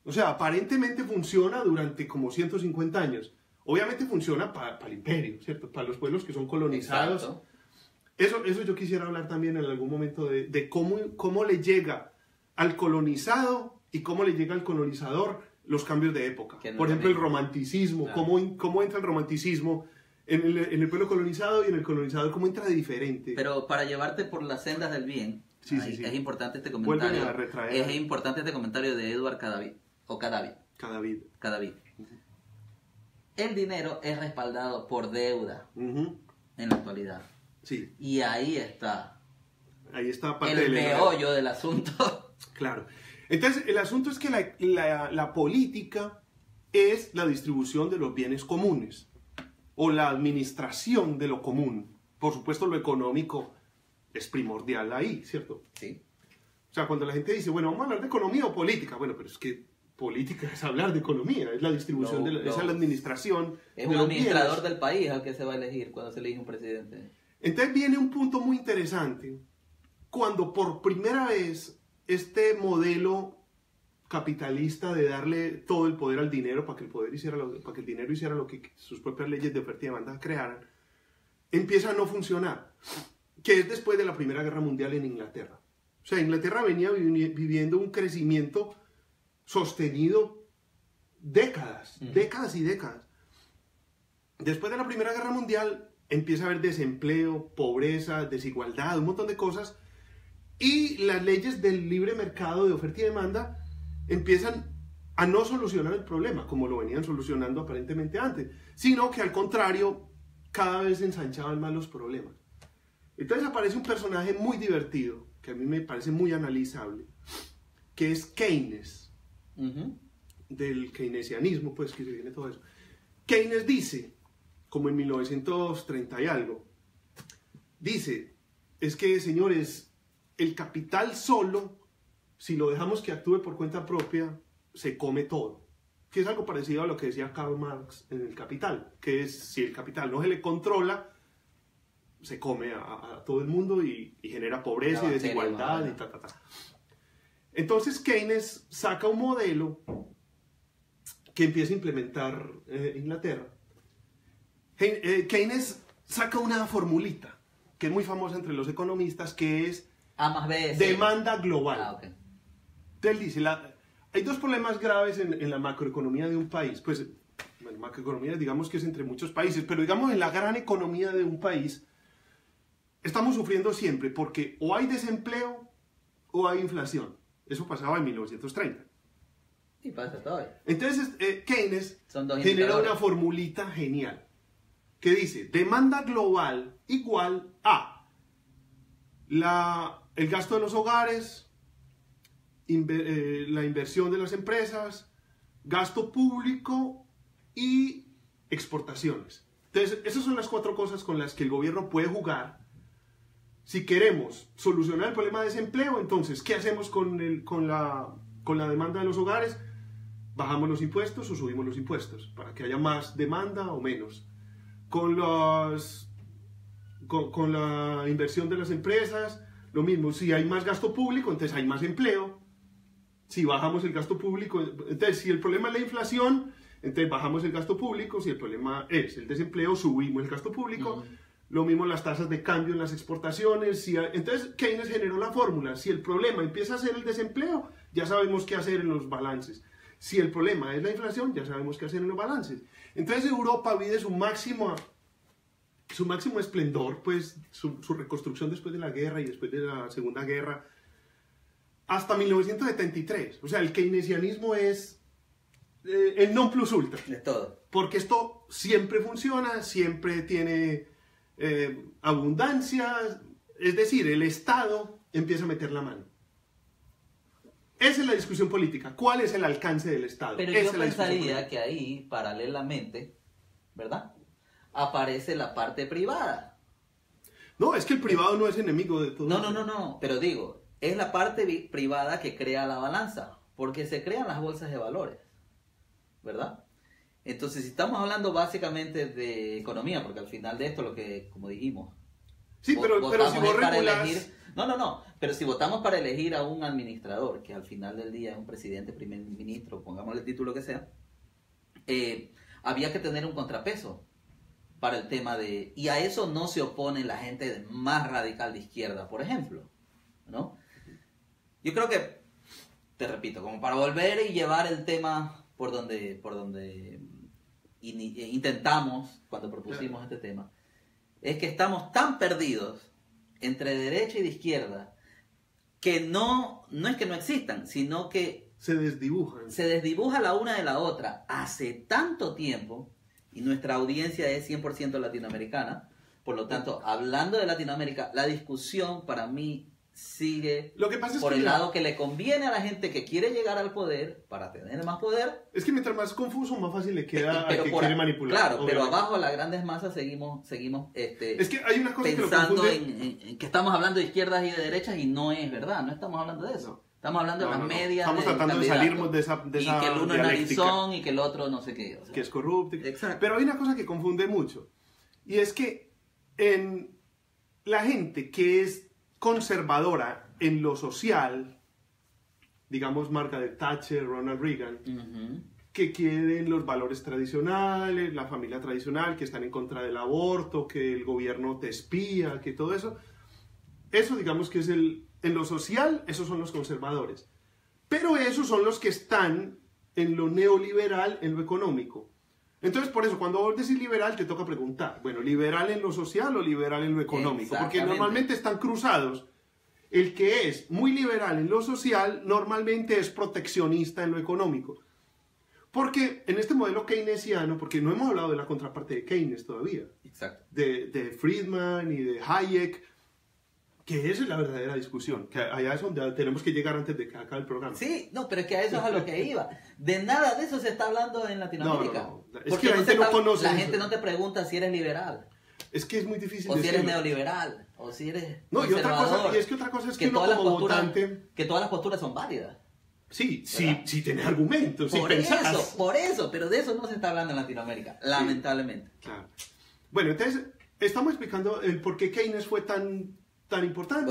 O sea, aparentemente funciona durante como 150 años. Obviamente funciona para el imperio, ¿cierto? Para los pueblos que son colonizados. Exacto. Eso yo quisiera hablar también en algún momento de cómo le llega al colonizado y cómo le llega al colonizador los cambios de época. Por ejemplo, el romanticismo, claro. cómo entra el romanticismo en el pueblo colonizado y en el colonizador, cómo entra de diferente. Pero para llevarte por las sendas del bien, sí. Es importante este comentario. Es importante este comentario de Edward Cadavid. El dinero es respaldado por deuda en la actualidad. Sí. Y ahí está. Ahí está parte el meollo del asunto. Claro. Entonces, el asunto es que la política es la distribución de los bienes comunes o la administración de lo común. Por supuesto, lo económico es primordial ahí, ¿cierto? Sí. O sea, cuando la gente dice, bueno, vamos a hablar de economía o política, bueno, pero es que política es hablar de economía, es la distribución, esa es la administración. Es un administrador del país al que se va a elegir cuando se elige un presidente. Entonces viene un punto muy interesante, cuando por primera vez este modelo capitalista de darle todo el poder al dinero para que el dinero hiciera lo que sus propias leyes de oferta y demanda crearan, empieza a no funcionar, que es después de la Primera Guerra Mundial en Inglaterra. O sea, Inglaterra venía viviendo un crecimiento sostenido décadas y décadas. Después de la Primera Guerra Mundial empieza a haber desempleo, pobreza, desigualdad, un montón de cosas, y las leyes del libre mercado de oferta y demanda empiezan a no solucionar el problema como lo venían solucionando aparentemente antes, sino que al contrario cada vez se ensanchaban más los problemas. Entonces aparece un personaje muy divertido que a mí me parece muy analizable, que es Keynes, del keynesianismo, pues que se viene todo eso. Keynes dice, como en 1930 y algo, dice, es que, señores, el capital solo, si lo dejamos que actúe por cuenta propia, se come todo. Que es algo parecido a lo que decía Karl Marx en El Capital, que es, si el capital no se le controla, se come a todo el mundo y genera pobreza y desigualdad y ta. Entonces Keynes saca un modelo que empieza a implementar Inglaterra. Keynes saca una formulita que es muy famosa entre los economistas, que es A más B es demanda global. Okay. Entonces dice, hay dos problemas graves en la macroeconomía de un país. Pues la macroeconomía digamos que es entre muchos países, pero digamos en la gran economía de un país estamos sufriendo siempre porque o hay desempleo o hay inflación. Eso pasaba en 1930. Y pasa todavía. Entonces Keynes genera indicadores. una formulita genial que dice, demanda global igual a el gasto de los hogares, la inversión de las empresas, gasto público y exportaciones. Entonces, esas son las 4 cosas con las que el gobierno puede jugar. Si queremos solucionar el problema de desempleo, entonces, ¿qué hacemos con la demanda de los hogares? ¿Bajamos los impuestos o subimos los impuestos? Para que haya más demanda o menos. Con la inversión de las empresas, lo mismo. Si hay más gasto público, entonces hay más empleo. Si bajamos el gasto público, entonces si el problema es la inflación, entonces bajamos el gasto público. Si el problema es el desempleo, subimos el gasto público. Lo mismo las tasas de cambio en las exportaciones. Entonces Keynes generó la fórmula. Si el problema empieza a ser el desempleo, ya sabemos qué hacer en los balances. Si el problema es la inflación, ya sabemos qué hacer en los balances. Entonces Europa vive su máximo esplendor, pues su reconstrucción después de la guerra y después de la Segunda Guerra, hasta 1973. O sea, el keynesianismo es el non plus ultra. Es todo. Porque esto siempre funciona, siempre tiene abundancia, es decir, el Estado empieza a meter la mano. Esa es la discusión política. ¿Cuál es el alcance del Estado? Pero yo pensaría que ahí, paralelamente, ¿verdad?, aparece la parte privada. No, es que el privado no es enemigo de todo. No, pero digo, es la parte privada que crea la balanza, porque se crean las bolsas de valores, ¿verdad? Entonces, si estamos hablando básicamente de economía, porque al final de esto lo que, como dijimos, sí, pero si vos regulás... pero si votamos para elegir a un administrador, que al final del día es un presidente, primer ministro, pongámosle el título que sea, había que tener un contrapeso para el tema de... Y a eso no se opone la gente más radical de izquierda, por ejemplo, ¿no? Yo creo que, te repito, como para volver y llevar el tema por donde intentamos cuando propusimos este tema, es que estamos tan perdidos entre derecha y de izquierda que no es que no existan, sino que se desdibujan. Se desdibuja la una de la otra hace tanto tiempo, y nuestra audiencia es 100% latinoamericana. Por lo tanto, hablando de Latinoamérica, la discusión para mí sigue por el lado que le conviene a la gente que quiere llegar al poder para tener más poder. Es que mientras más confuso, más fácil le queda al que quiere manipular. Claro, obviamente. Pero abajo las grandes masas seguimos es que hay una cosa pensando que en que estamos hablando de izquierdas y de derechas, y no es verdad, no estamos hablando de eso. No. Estamos hablando de las medias. Estamos tratando de salirnos de esa y que el uno es narizón y que el otro no sé qué. Que es corrupto. Exacto. Pero hay una cosa que confunde mucho. Y es que en la gente que es conservadora en lo social, digamos Margaret Thatcher, Ronald Reagan, que quieren los valores tradicionales, la familia tradicional, que están en contra del aborto, que el gobierno te espía, que todo eso, digamos que es en lo social, esos son los conservadores. Pero esos son los que están en lo neoliberal, en lo económico. Entonces, por eso, cuando vos decís liberal, te toca preguntar, bueno, ¿liberal en lo social o liberal en lo económico? Porque normalmente están cruzados. El que es muy liberal en lo social, normalmente es proteccionista en lo económico. Porque en este modelo keynesiano, porque no hemos hablado de la contraparte de Keynes todavía, exacto, de Friedman y de Hayek, que esa es la verdadera discusión, que allá es donde tenemos que llegar antes de que acabe el programa. Sí, no, pero es que a eso es a lo que iba. De nada de eso se está hablando en Latinoamérica. No. Es que la gente no conoce La eso. gente no te pregunta si eres liberal. Es que es muy difícil o si eres decirlo. neoliberal, o si eres no, y otra cosa es que uno como votante... Que todas las posturas son válidas. Sí, tenés argumentos, por eso, pero de eso no se está hablando en Latinoamérica, lamentablemente. Claro. Bueno, entonces, estamos explicando el por qué Keynes fue tan importante.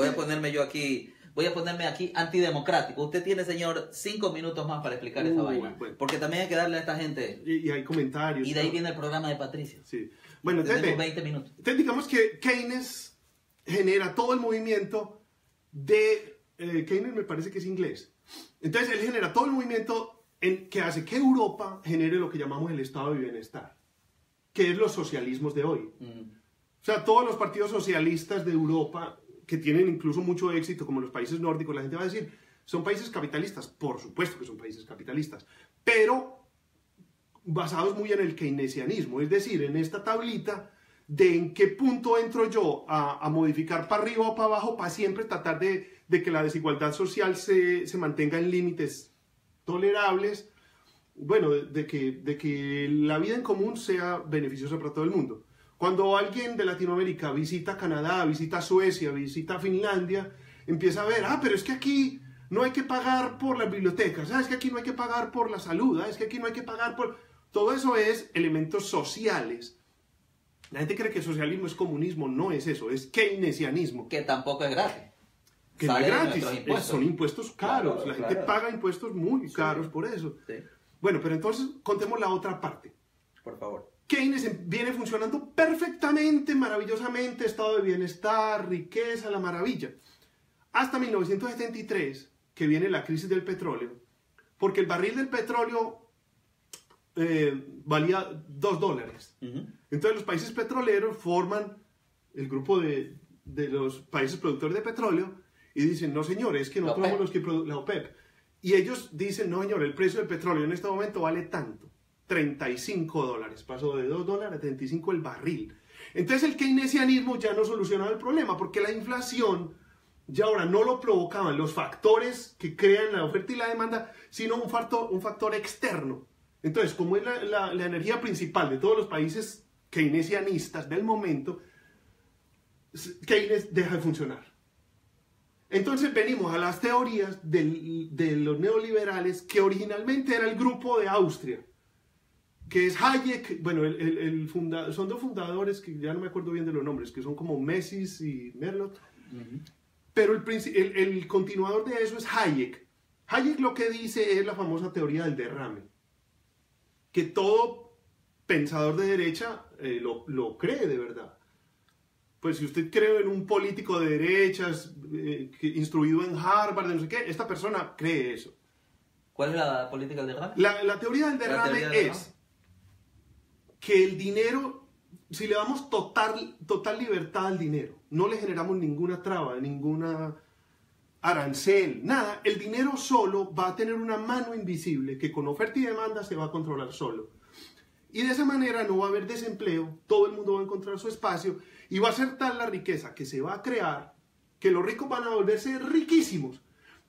Voy a ponerme aquí antidemocrático. Usted tiene, señor, 5 minutos más para explicar esa vaina. Bueno. Porque también hay que darle a esta gente. Y hay comentarios. Y de ahí viene el programa de Patricio. Sí. Bueno, tenemos 20 minutos. Entonces digamos que Keynes genera todo el movimiento de... Keynes me parece que es inglés. Entonces él genera todo el movimiento que hace que Europa genere lo que llamamos el estado de bienestar, que es los socialismos de hoy. O sea, todos los partidos socialistas de Europa, que tienen incluso mucho éxito, como los países nórdicos, la gente va a decir, son países capitalistas. Por supuesto que son países capitalistas, pero basados muy en el keynesianismo, es decir, en esta tablita de en qué punto entro yo a modificar para arriba o para abajo para siempre tratar de que la desigualdad social se mantenga en límites tolerables, bueno, de que la vida en común sea beneficiosa para todo el mundo. Cuando alguien de Latinoamérica visita Canadá, visita Suecia, visita Finlandia, empieza a ver, pero es que aquí no hay que pagar por las bibliotecas, es que aquí no hay que pagar por la salud, es que aquí no hay que pagar por... Todo eso es elementos sociales. La gente cree que socialismo es comunismo, no es eso, es keynesianismo. Que tampoco es gratis. Que no es gratis, impuestos. Son impuestos caros, Claro, la gente paga impuestos muy caros por eso. Sí. Bueno, pero entonces contemos la otra parte. Por favor. Keynes viene funcionando perfectamente, maravillosamente, estado de bienestar, riqueza, la maravilla. Hasta 1973, que viene la crisis del petróleo, porque el barril del petróleo valía $2. Entonces los países petroleros forman el grupo de los países productores de petróleo y dicen, no señores, es que nosotros somos los que la OPEP. Y ellos dicen, no señor, el precio del petróleo en este momento vale tanto, $35. Pasó de $2 a 35 el barril. Entonces el keynesianismo ya no solucionaba el problema, porque la inflación ya ahora no lo provocaban los factores que crean la oferta y la demanda, sino un factor externo. Entonces, como es la energía principal de todos los países keynesianistas del momento, Keynes deja de funcionar. Entonces venimos a las teorías de los neoliberales, que originalmente era el grupo de Austria, que es Hayek, bueno, son dos fundadores que ya no me acuerdo bien de los nombres, que son como Mises y Merlot, pero el continuador de eso es Hayek. Hayek lo que dice es la famosa teoría del derrame, que todo pensador de derecha lo cree de verdad. Pues si usted cree en un político de derechas, instruido en Harvard, no sé qué, esta persona cree eso. ¿Cuál es la política del derrame? La teoría del derrame es que el dinero, si le damos total libertad al dinero, no le generamos ninguna traba, ninguna arancel, nada, el dinero solo va a tener una mano invisible que con oferta y demanda se va a controlar solo. Y de esa manera no va a haber desempleo, todo el mundo va a encontrar su espacio y va a ser tal la riqueza que se va a crear que los ricos van a volverse riquísimos.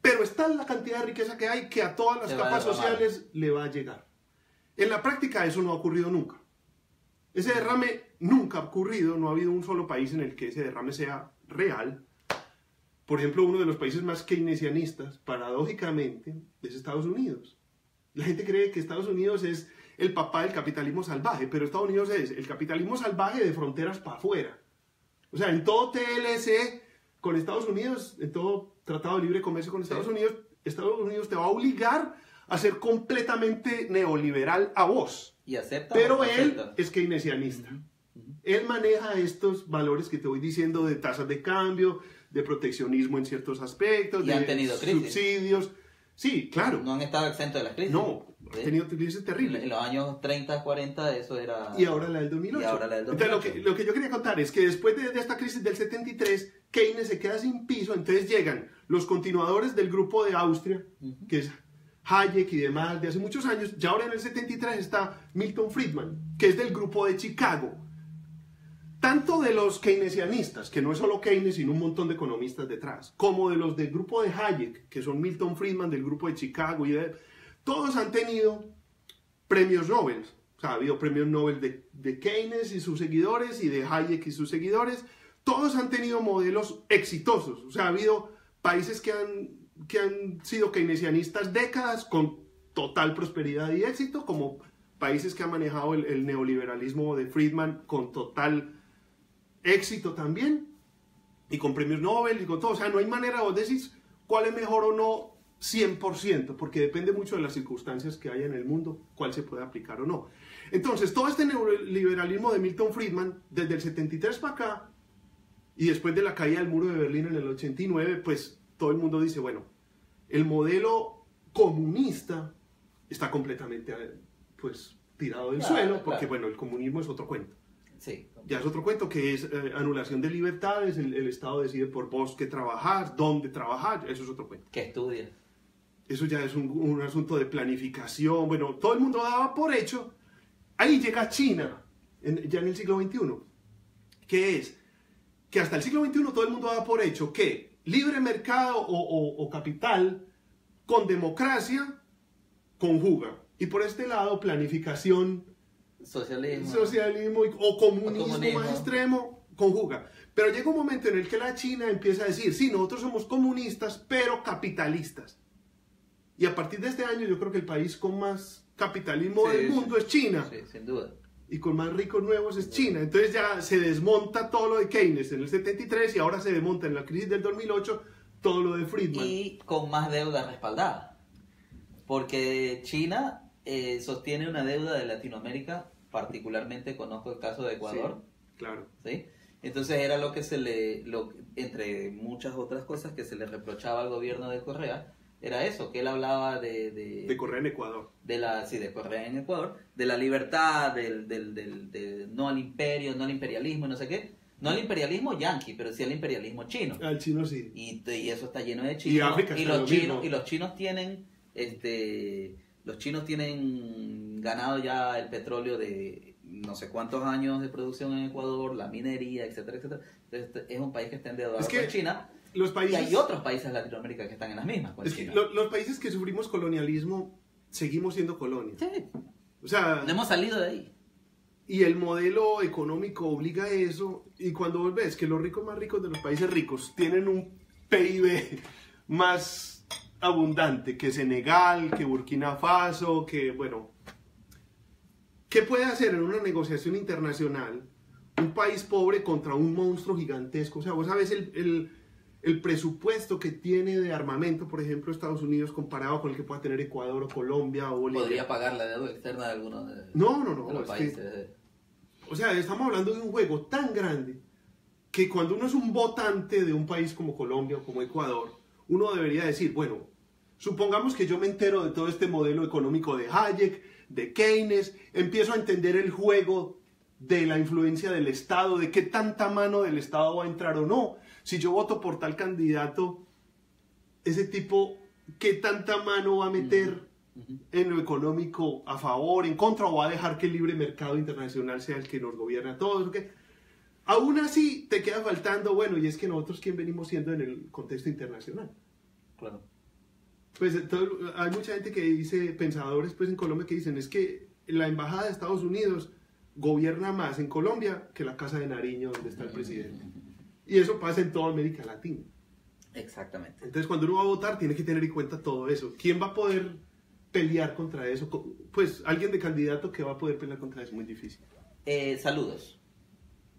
Pero es tal la cantidad de riqueza que hay que a todas las capas sociales le va a llegar. En la práctica eso no ha ocurrido nunca. Ese derrame nunca ha ocurrido, no ha habido un solo país en el que ese derrame sea real. Por ejemplo, uno de los países más keynesianistas, paradójicamente, es Estados Unidos. La gente cree que Estados Unidos es el papá del capitalismo salvaje, pero Estados Unidos es el capitalismo salvaje de fronteras para afuera. O sea, en todo TLC con Estados Unidos, en todo tratado de libre comercio con Estados Unidos te va a obligar a ser completamente neoliberal a vos. Y acepta. Pero él es keynesianista. Él maneja estos valores que te voy diciendo de tasas de cambio, de proteccionismo en ciertos aspectos, y de han tenido crisis. Subsidios. Sí, claro. No han estado exentos de las crisis. No, han tenido crisis terribles. En los años 30, 40 eso era... Y ahora la del 2008. Y ahora la del 2008. Entonces lo que yo quería contar es que después de esta crisis del 73, Keynes se queda sin piso, entonces llegan los continuadores del grupo de Austria, que es Hayek y demás, de hace muchos años. Ya ahora en el 73 está Milton Friedman, que es del grupo de Chicago. Tanto de los keynesianistas, que no es solo Keynes, sino un montón de economistas detrás, como de los del grupo de Hayek, que son Milton Friedman del grupo de Chicago, todos han tenido premios Nobel. O sea, ha habido premios Nobel de Keynes y sus seguidores y de Hayek y sus seguidores. Todos han tenido modelos exitosos. O sea, ha habido países que han sido keynesianistas décadas con total prosperidad y éxito, como países que han manejado el neoliberalismo de Friedman con total éxito también, y con premios Nobel y con todo. O sea, no hay manera, vos decís cuál es mejor o no 100%, porque depende mucho de las circunstancias que haya en el mundo, cuál se puede aplicar o no. Entonces, todo este neoliberalismo de Milton Friedman, desde el 73 para acá, y después de la caída del muro de Berlín en el 89, pues todo el mundo dice, bueno, el modelo comunista está completamente, pues, tirado del suelo, porque, bueno, el comunismo es otro cuento. Sí. Ya es otro cuento, que es anulación de libertades, el Estado decide por vos qué trabajar, dónde trabajar, eso es otro cuento. ¿Qué estudias? Eso ya es un asunto de planificación, bueno, todo el mundo daba por hecho. Ahí llega China, ya en el siglo XXI, que es que hasta el siglo XXI todo el mundo daba por hecho que libre mercado o capital con democracia conjuga. Y por este lado, planificación, socialismo o comunismo más extremo conjuga. Pero llega un momento en el que la China empieza a decir, sí, nosotros somos comunistas, pero capitalistas. Y a partir de este año yo creo que el país con más capitalismo del mundo es China. Sí, sin duda. Y con más ricos nuevos es China. Entonces ya se desmonta todo lo de Keynes en el 73 y ahora se desmonta en la crisis del 2008 todo lo de Friedman. Y con más deuda respaldada. Porque China sostiene una deuda de Latinoamérica, particularmente conozco el caso de Ecuador. Sí, claro. ¿Sí? Entonces era lo que entre muchas otras cosas que se le reprochaba al gobierno de Correa, era eso, que él hablaba de Correa en Ecuador. De Correa en Ecuador, de la libertad, del no al imperio, no al imperialismo, no sé qué. No al imperialismo yanqui, pero sí al imperialismo chino. Al chino sí. Y eso está lleno de chinos. Y África los chinos tienen ganado ya el petróleo de no sé cuántos años de producción en Ecuador, la minería, etcétera, etcétera. Entonces, es un país que está endeudado con China. Los países, y hay otros países de Latinoamérica que están en las mismas con China. Los países que sufrimos colonialismo seguimos siendo colonias. Sí. O sea, no hemos salido de ahí. Y el modelo económico obliga a eso. Y cuando vos ves que los ricos más ricos de los países ricos tienen un PIB más abundante que Senegal, que Burkina Faso, que, bueno, ¿qué puede hacer en una negociación internacional un país pobre contra un monstruo gigantesco? O sea, vos sabes el presupuesto que tiene de armamento, por ejemplo, Estados Unidos, comparado con el que pueda tener Ecuador o Colombia o Bolivia. ¿Podría pagar la deuda externa de algunos de los países? O sea, estamos hablando de un juego tan grande que cuando uno es un votante de un país como Colombia o como Ecuador, uno debería decir, bueno, supongamos que yo me entero de todo este modelo económico de Hayek, de Keynes, empiezo a entender el juego de la influencia del Estado, de qué tanta mano del Estado va a entrar o no. Si yo voto por tal candidato, ese tipo, ¿qué tanta mano va a meter en lo económico a favor, en contra, o va a dejar que el libre mercado internacional sea el que nos gobierna a todos? ¿Okay? Aún así, te queda faltando, bueno, y es que nosotros, ¿quién venimos siendo en el contexto internacional? Claro. Pues hay mucha gente que dice, pensadores pues en Colombia que dicen, es que la embajada de Estados Unidos gobierna más en Colombia que la Casa de Nariño donde está el presidente. Y eso pasa en toda América Latina. Exactamente. Entonces, cuando uno va a votar, tiene que tener en cuenta todo eso. ¿Quién va a poder pelear contra eso? Pues alguien de candidato que va a poder pelear contra eso, muy difícil. Saludos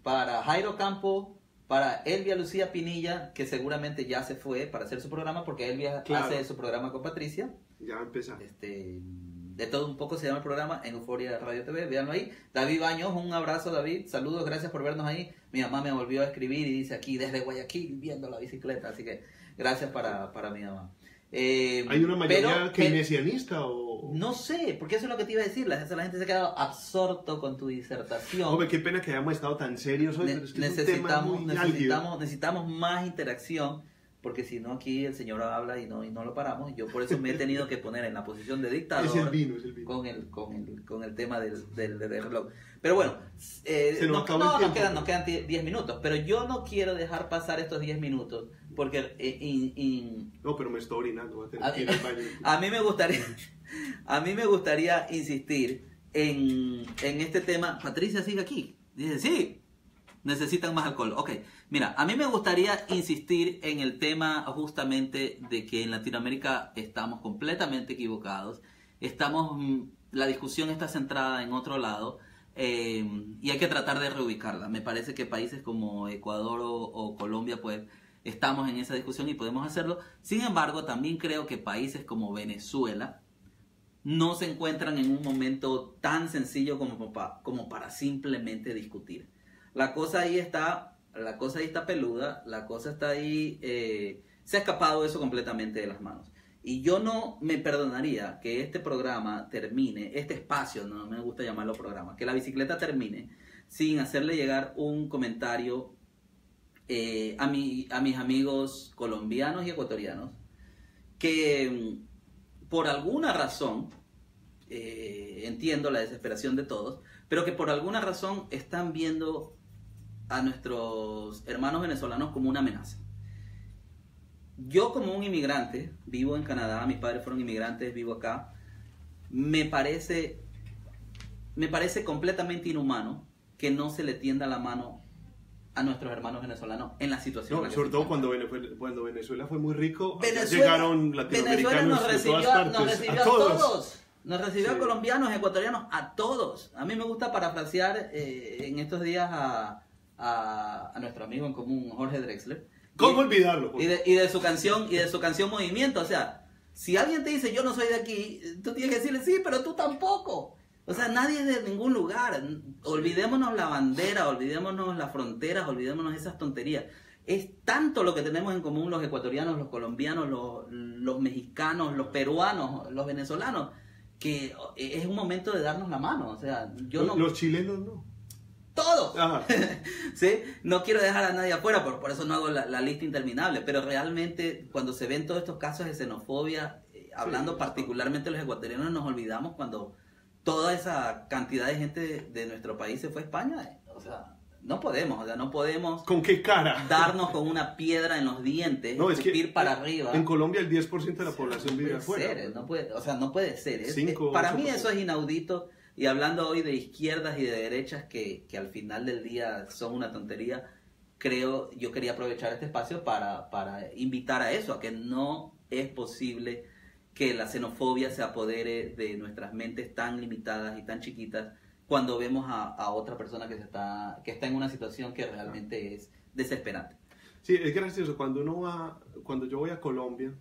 para Jairo Campo, para Elvia Lucía Pinilla, que seguramente ya se fue para hacer su programa, porque Elvia hace su programa con Patricia. Ya va a empezar. De todo un poco se llama el programa en Euforia Radio TV, véanlo ahí. David Baños, un abrazo David, saludos, gracias por vernos ahí. Mi mamá me volvió a escribir y dice aquí desde Guayaquil viendo la bicicleta, así que gracias para mi mamá. ¿Hay una mayoría keynesianista o...? No sé, porque eso es lo que te iba a decir, la gente se ha quedado absorto con tu disertación. Hombre, qué pena que hayamos estado tan serios hoy, pero es que necesitamos más interacción. Porque si no aquí el señor habla y no lo paramos. Yo por eso me he tenido que poner en la posición de dictador. Es el vino. Con el tema del reloj. Pero bueno, nos quedan 10 minutos. Pero yo no quiero dejar pasar estos 10 minutos. Porque... no, pero me estoy orinando. Voy a tener que ir al baño. A mí me gustaría insistir en este tema. Patricia sigue aquí. Dice, sí. Necesitan más alcohol. Ok, mira, a mí me gustaría insistir en el tema justamente de que en Latinoamérica estamos completamente equivocados. La discusión está centrada en otro lado. y hay que tratar de reubicarla. Me parece que países como Ecuador o Colombia, pues estamos en esa discusión y podemos hacerlo. Sin embargo, también creo que países como Venezuela no se encuentran en un momento tan sencillo como para simplemente discutir. La cosa ahí está peluda, la cosa está ahí, se ha escapado eso completamente de las manos. Y yo no me perdonaría que este programa termine, este espacio, no me gusta llamarlo programa, que la bicicleta termine sin hacerle llegar un comentario a mis amigos colombianos y ecuatorianos que por alguna razón, entiendo la desesperación de todos, pero que por alguna razón están viendo a nuestros hermanos venezolanos como una amenaza. Yo como un inmigrante, vivo en Canadá, mis padres fueron inmigrantes, vivo acá, me parece completamente inhumano que no se le tienda la mano a nuestros hermanos venezolanos en la situación. No, sobre todo cuando Venezuela fue muy rico, llegaron latinoamericanos Venezuela nos recibió, de todas partes, a todos. Nos recibió a colombianos, ecuatorianos, a todos. A mí me gusta parafrasear en estos días a nuestro amigo en común, Jorge Drexler. ¿Cómo olvidarlo? Y de su canción Movimiento. O sea, si alguien te dice yo no soy de aquí, tú tienes que decirle sí, pero tú tampoco. O sea, nadie es de ningún lugar. Olvidémonos la bandera, olvidémonos las fronteras, olvidémonos esas tonterías. Es tanto lo que tenemos en común los ecuatorianos, los colombianos, los mexicanos, los peruanos, los venezolanos, que es un momento de darnos la mano. O sea, los chilenos no. Todos. ¿Sí? No quiero dejar a nadie afuera, por eso no hago la lista interminable, pero realmente cuando se ven todos estos casos de xenofobia, hablando particularmente de los ecuatorianos, nos olvidamos cuando toda esa cantidad de gente de nuestro país se fue a España. O sea, no podemos ¿con qué cara? Darnos con una piedra en los dientes, no, es que para arriba. En Colombia el 10% de la población vive afuera. No puede ser. Para mí eso es inaudito. Y hablando hoy de izquierdas y de derechas que al final del día son una tontería, yo quería aprovechar este espacio para invitar a eso, a que no es posible que la xenofobia se apodere de nuestras mentes tan limitadas y tan chiquitas cuando vemos a otra persona que está en una situación que realmente es desesperante. Sí, es gracioso. Cuando yo voy a Colombia,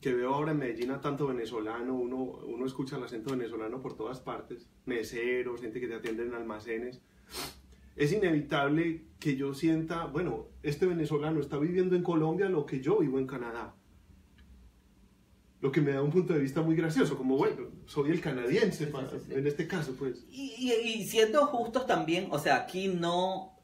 que veo ahora en Medellín a tanto venezolano, uno escucha el acento venezolano por todas partes, meseros, gente que te atiende en almacenes. Es inevitable que yo sienta, bueno, este venezolano está viviendo en Colombia lo que yo vivo en Canadá. Lo que me da un punto de vista muy gracioso, como bueno, soy el canadiense, sí. En este caso, pues. Y siendo justos también, o sea, aquí no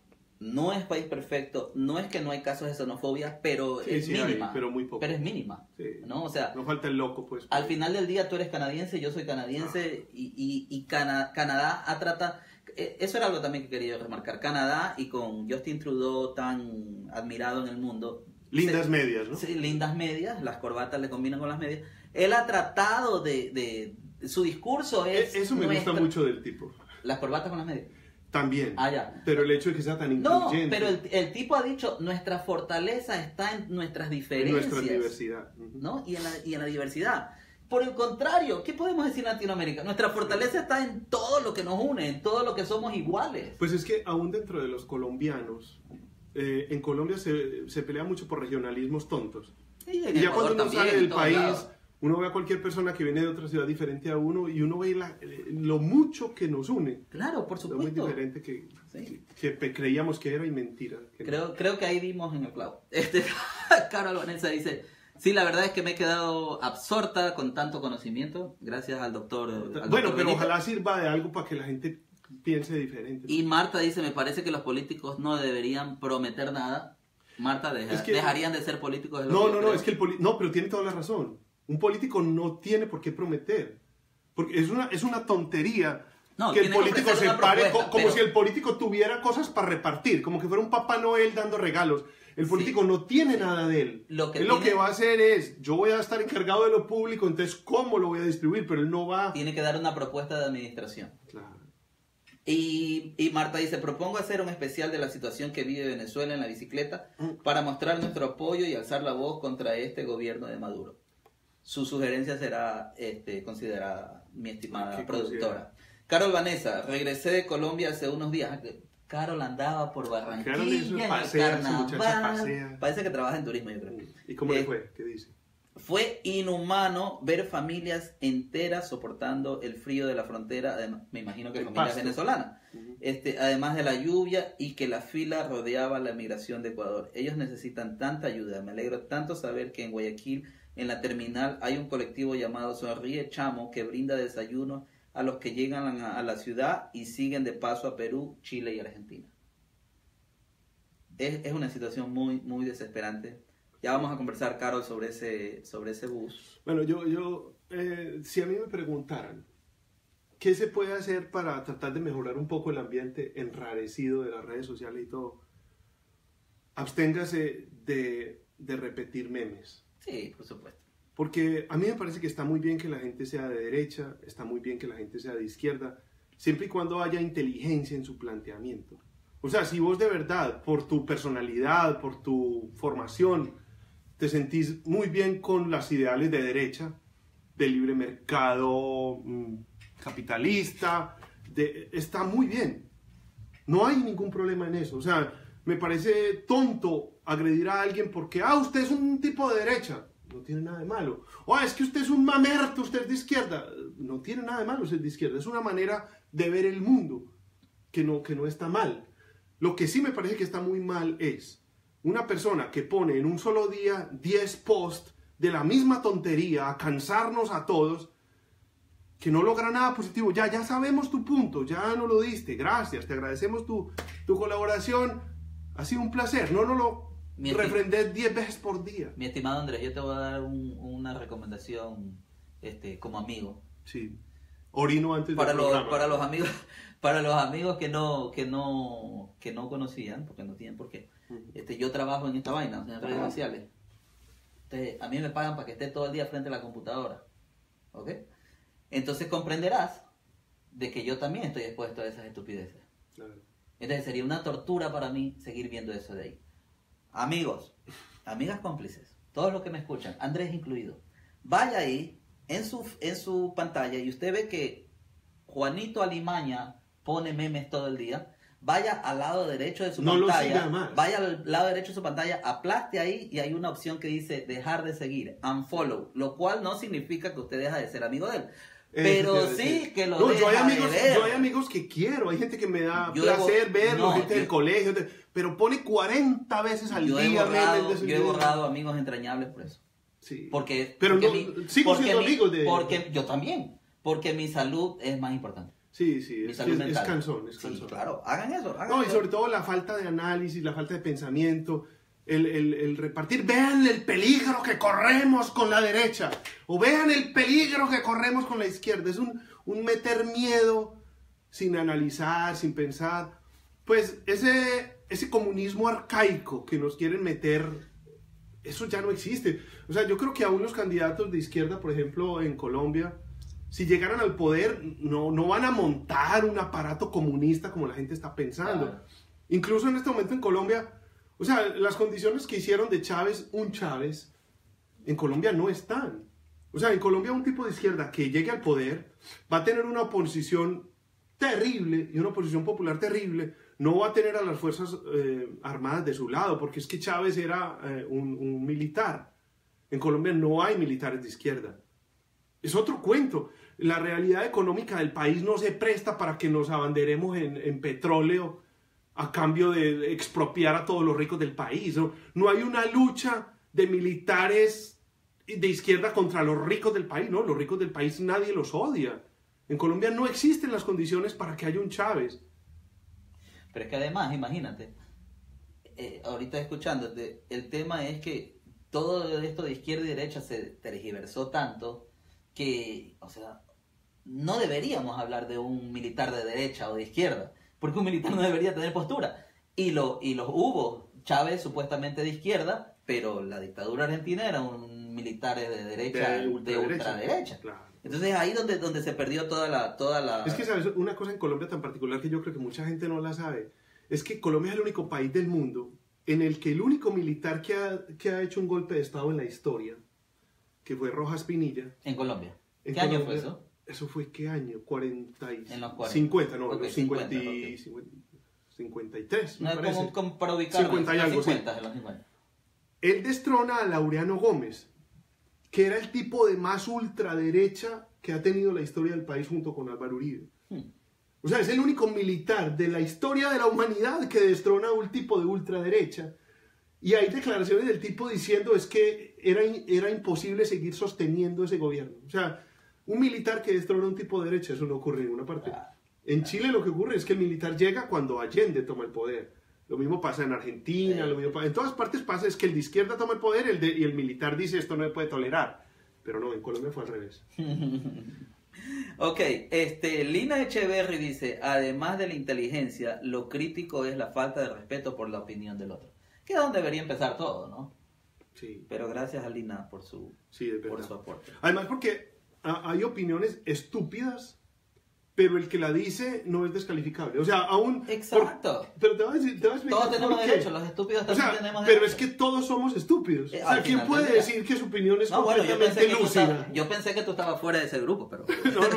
es país perfecto, no es que no hay casos de xenofobia, pero es mínima. Hay, pero muy poco. Pero es mínima, sí. ¿no? O sea, no falta el loco, pues. Al final del día tú eres canadiense, yo soy canadiense, y Canadá trata... Eso era algo también que quería remarcar. Canadá, y con Justin Trudeau tan admirado en el mundo... Lindas medias, ¿no? Sí, lindas medias, las corbatas le combinan con las medias. Él ha tratado su discurso es... Eso me gusta mucho del tipo. Las corbatas con las medias. También. Ya. Pero el hecho de que sea tan incluyente. No, pero el tipo ha dicho, nuestra fortaleza está en nuestras diferencias. En nuestra diversidad. ¿No? Y en la diversidad. Por el contrario, ¿qué podemos decir en Latinoamérica? Nuestra fortaleza está en todo lo que nos une, en todo lo que somos iguales. Pues es que aún dentro de los colombianos, en Colombia se pelea mucho por regionalismos tontos. Y ya cuando uno sale del país, lados. Uno ve a cualquier persona que viene de otra ciudad diferente a uno y uno ve lo mucho que nos une. Claro, por supuesto. Lo muy diferente que creíamos que era y mentira. Creo que ahí dimos en el clavo. Carol Vanessa dice, sí, la verdad es que me he quedado absorta con tanto conocimiento, gracias al doctor. Bueno, pero ojalá sirva de algo para que la gente piense diferente. Y Marta dice, me parece que los políticos no deberían prometer nada. Marta, dejarían de ser políticos. No, es que no, pero tiene toda la razón. Un político no tiene por qué prometer. Porque es una tontería que el político se pare como si el político tuviera cosas para repartir, como que fuera un Papá Noel dando regalos. El político no tiene nada de él. Lo que va a hacer es, yo voy a estar encargado de lo público, entonces ¿cómo lo voy a distribuir? Pero él no va... Tiene que dar una propuesta de administración. Claro. Y Marta dice, propongo hacer un especial de la situación que vive Venezuela en la bicicleta para mostrar nuestro apoyo y alzar la voz contra este gobierno de Maduro. Su sugerencia será considerada, mi estimada productora. Carol Vanessa, regresé de Colombia hace unos días. Carol andaba por Barranquilla en el carnaval. Parece que trabaja en turismo, yo creo. ¿Y cómo le fue? ¿Qué dice? Fue inhumano ver familias enteras soportando el frío de la frontera, además, me imagino que familias venezolanas, además de la lluvia y que la fila rodeaba la migración de Ecuador. Ellos necesitan tanta ayuda. Me alegro tanto saber que en Guayaquil, en la terminal, hay un colectivo llamado Sonríe Chamo que brinda desayuno a los que llegan a la ciudad y siguen de paso a Perú, Chile y Argentina. Es una situación muy, muy desesperante. Ya vamos a conversar, Carol, sobre ese bus. Bueno, si a mí me preguntaran qué se puede hacer para tratar de mejorar un poco el ambiente enrarecido de las redes sociales y todo, absténgase de repetir memes. Sí, por supuesto. Porque a mí me parece que está muy bien que la gente sea de derecha, está muy bien que la gente sea de izquierda, siempre y cuando haya inteligencia en su planteamiento. O sea, si vos de verdad, por tu personalidad, por tu formación, te sentís muy bien con las ideales de derecha, de libre mercado, capitalista, está muy bien. No hay ningún problema en eso. O sea, me parece tonto agredir a alguien porque, usted es un tipo de derecha. No tiene nada de malo. Es que usted es un mamerto, usted es de izquierda. No tiene nada de malo ser de izquierda. Es una manera de ver el mundo que no está mal. Lo que sí me parece que está muy mal es una persona que pone en un solo día 10 posts de la misma tontería a cansarnos a todos, que no logra nada positivo. Ya sabemos tu punto, ya nos lo diste, gracias, te agradecemos tu colaboración, ha sido un placer, no lo refrendes 10 veces por día. Mi estimado Andrés, yo te voy a dar una recomendación como amigo. Sí. Orino antes para los amigos que no conocían, porque no tienen por qué. Yo trabajo en esta vaina, en redes sociales. A mí me pagan para que esté todo el día frente a la computadora. ¿Ok? Entonces comprenderás de que yo también estoy expuesto a esas estupideces. Claro. Entonces sería una tortura para mí seguir viendo eso de ahí. Amigos, amigas cómplices, todos los que me escuchan, Andrés incluido, vaya ahí en su pantalla y usted ve que Juanito Alimaña pone memes todo el día. Vaya al lado derecho de su pantalla, vaya al lado derecho de su pantalla, aplaste ahí y hay una opción que dice dejar de seguir, unfollow, lo cual no significa que usted deja de ser amigo de él. Pero sí que lo deja de ver. Yo hay amigos que quiero, hay gente que me da placer verlo, gente del colegio, pero pone 40 veces al día. Yo he borrado amigos entrañables por eso. Sí. Pero sigo siendo amigo de... Porque yo también, porque mi salud es más importante. Sí, es cansón. Sí, claro, hagan eso. Y sobre todo la falta de análisis, la falta de pensamiento, el repartir. Vean el peligro que corremos con la derecha, o vean el peligro que corremos con la izquierda. Es un meter miedo sin analizar, sin pensar. Pues ese comunismo arcaico que nos quieren meter, eso ya no existe. O sea, yo creo que aún los candidatos de izquierda, por ejemplo, en Colombia, si llegaran al poder, no van a montar un aparato comunista como la gente está pensando. Claro. Incluso en este momento en Colombia, o sea, las condiciones que hicieron de Chávez un Chávez, en Colombia no están. O sea, en Colombia un tipo de izquierda que llegue al poder va a tener una oposición terrible y una oposición popular terrible. No va a tener a las fuerzas armadas de su lado, porque es que Chávez era un militar. En Colombia no hay militares de izquierda. Es otro cuento. La realidad económica del país no se presta para que nos abanderemos en petróleo a cambio de expropiar a todos los ricos del país. No hay una lucha de militares de izquierda contra los ricos del país. No, los ricos del país nadie los odia. En Colombia no existen las condiciones para que haya un Chávez. Pero es que además, imagínate, ahorita escuchándote, el tema es que todo esto de izquierda y derecha se tergiversó tanto que, o sea, no deberíamos hablar de un militar de derecha o de izquierda, porque un militar no debería tener postura. Y los hubo, Chávez supuestamente de izquierda, pero la dictadura argentina era un militar de derecha, de ultraderecha. Claro. Entonces ahí donde se perdió toda la... Es que, ¿sabes? Una cosa en Colombia tan particular que yo creo que mucha gente no la sabe, es que Colombia es el único país del mundo en el que el único militar que ha hecho un golpe de estado en la historia, que fue Rojas Pinilla. ¿En Colombia? ¿Qué año fue eso? ¿Eso fue qué año? 40 y... En los 40. 50, no, Ok, los 50 y... 53, No me es parece. como para ubicarme. 50 y algo, 50, sí. en los 50. Él destrona a Laureano Gómez, que era el tipo de más ultraderecha que ha tenido la historia del país junto con Álvaro Uribe. O sea, es el único militar de la historia de la humanidad que destrona a un tipo de ultraderecha. Y hay declaraciones del tipo diciendo es que era imposible seguir sosteniendo ese gobierno. O sea, un militar que destrona a un tipo de derecha, eso no ocurre en ninguna parte. En Chile lo que ocurre es que el militar llega cuando Allende toma el poder. Lo mismo pasa en Argentina, lo mismo pasa, en todas partes pasa es que el de izquierda toma el poder y el militar dice esto no se puede tolerar. Pero no, en Colombia fue al revés. Ok, Lina Echeverry dice, además de la inteligencia, lo crítico es la falta de respeto por la opinión del otro. Que es donde debería empezar todo, ¿no? Sí. Pero gracias a Lina por su aporte. Además porque hay opiniones estúpidas, pero el que la dice no es descalificable. O sea, aún... Exacto. Pero te voy a explicar todos tenemos por qué. derecho, los estúpidos también tenemos derecho. Pero es que todos somos estúpidos. O sea, ¿quién puede decir que su opinión es yo completamente lúcida? Yo pensé que tú estabas fuera de ese grupo, pero...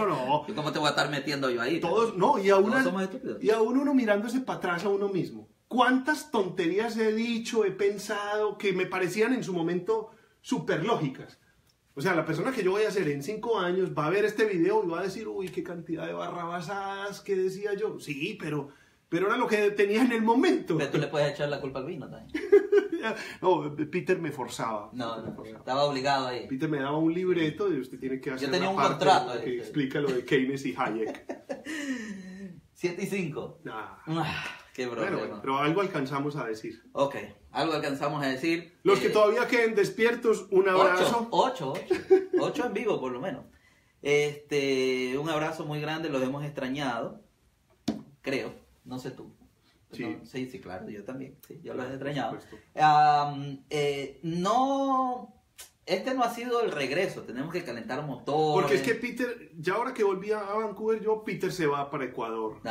No. ¿Y cómo te voy a estar metiendo yo ahí? Todos, no, y aún, todos somos estúpidos. Y aún uno mirándose para atrás a uno mismo. ¿Cuántas tonterías he dicho, he pensado, que me parecían en su momento súper lógicas? O sea, la persona que yo voy a hacer en 5 años va a ver este video y va a decir, uy, qué cantidad de barrabasadas que decía yo. Sí, pero era lo que tenía en el momento. Pero tú le puedes echar la culpa al vino también. No, Peter me forzaba. No, estaba obligado ahí. Peter me daba un libreto y usted tiene que hacer yo tenía una un parte contrato que explica lo de Keynes y Hayek. 7 y 5. Qué problema. Bueno, pero algo alcanzamos a decir. Ok, algo alcanzamos a decir. Los que todavía queden despiertos, un abrazo. 8 en vivo por lo menos. Un abrazo muy grande, los hemos extrañado. Creo, no sé tú. Sí, no, sí, claro, yo también. Sí, yo los he extrañado. Este no ha sido el regreso, tenemos que calentar motores. Porque es que Peter, ya ahora que volví a Vancouver, Peter se va para Ecuador.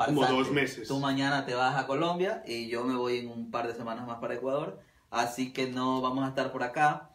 Como 2 meses. Tú mañana te vas a Colombia y yo me voy en un par de semanas más para Ecuador. Así que no vamos a estar por acá.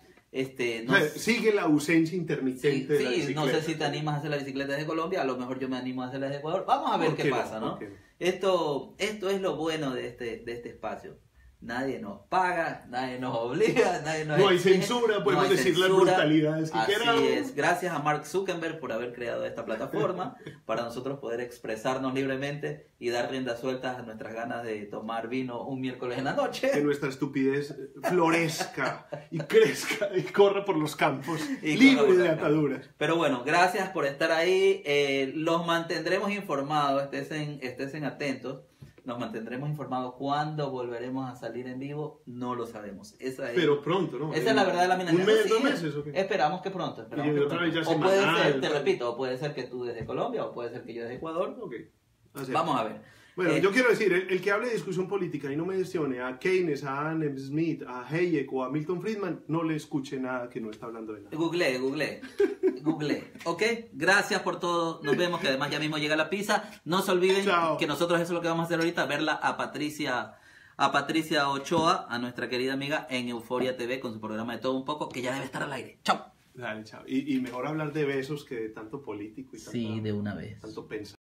Sigue la ausencia intermitente de la bicicleta. No sé si te animas a hacer la bicicleta desde Colombia, a lo mejor yo me animo a hacerla desde Ecuador. Vamos a ver qué pasa, ¿no? Esto es lo bueno de este espacio. Nadie nos paga, nadie nos obliga, nadie nos No hay exige, censura, podemos hay decir censura. las brutalidades que queramos. Así es, gracias a Mark Zuckerberg por haber creado esta plataforma para nosotros poder expresarnos libremente y dar rienda suelta a nuestras ganas de tomar vino un miércoles en la noche. Que nuestra estupidez florezca y crezca y corra por los campos y libre de ataduras. Pero bueno, gracias por estar ahí. Los mantendremos informados, estén atentos. Nos mantendremos informados. ¿Cuándo volveremos a salir en vivo? No lo sabemos. Pero pronto, ¿no? Esa es la verdad de la mina. ¿Un mes, 2 meses? ¿O qué? Esperamos que pronto. O puede ser, te repito, o puede ser que tú desde Colombia, o puede ser que yo desde Ecuador. Okay. Vamos a ver. Bueno, yo quiero decir, el que hable de discusión política y no mencione a Keynes, a Adam Smith, a Hayek o a Milton Friedman, no le escuche nada que no está hablando de nada. Google. Ok, gracias por todo. Nos vemos, que además ya mismo llega la pizza. No se olviden que nosotros eso es lo que vamos a hacer ahorita, verla a Patricia Ochoa, a nuestra querida amiga, en Euforia TV con su programa de Todo Un Poco, que ya debe estar al aire. Chao. Dale, chao. Y mejor hablar de besos que de tanto político y tanto, sí, de una vez. Tanto pensar.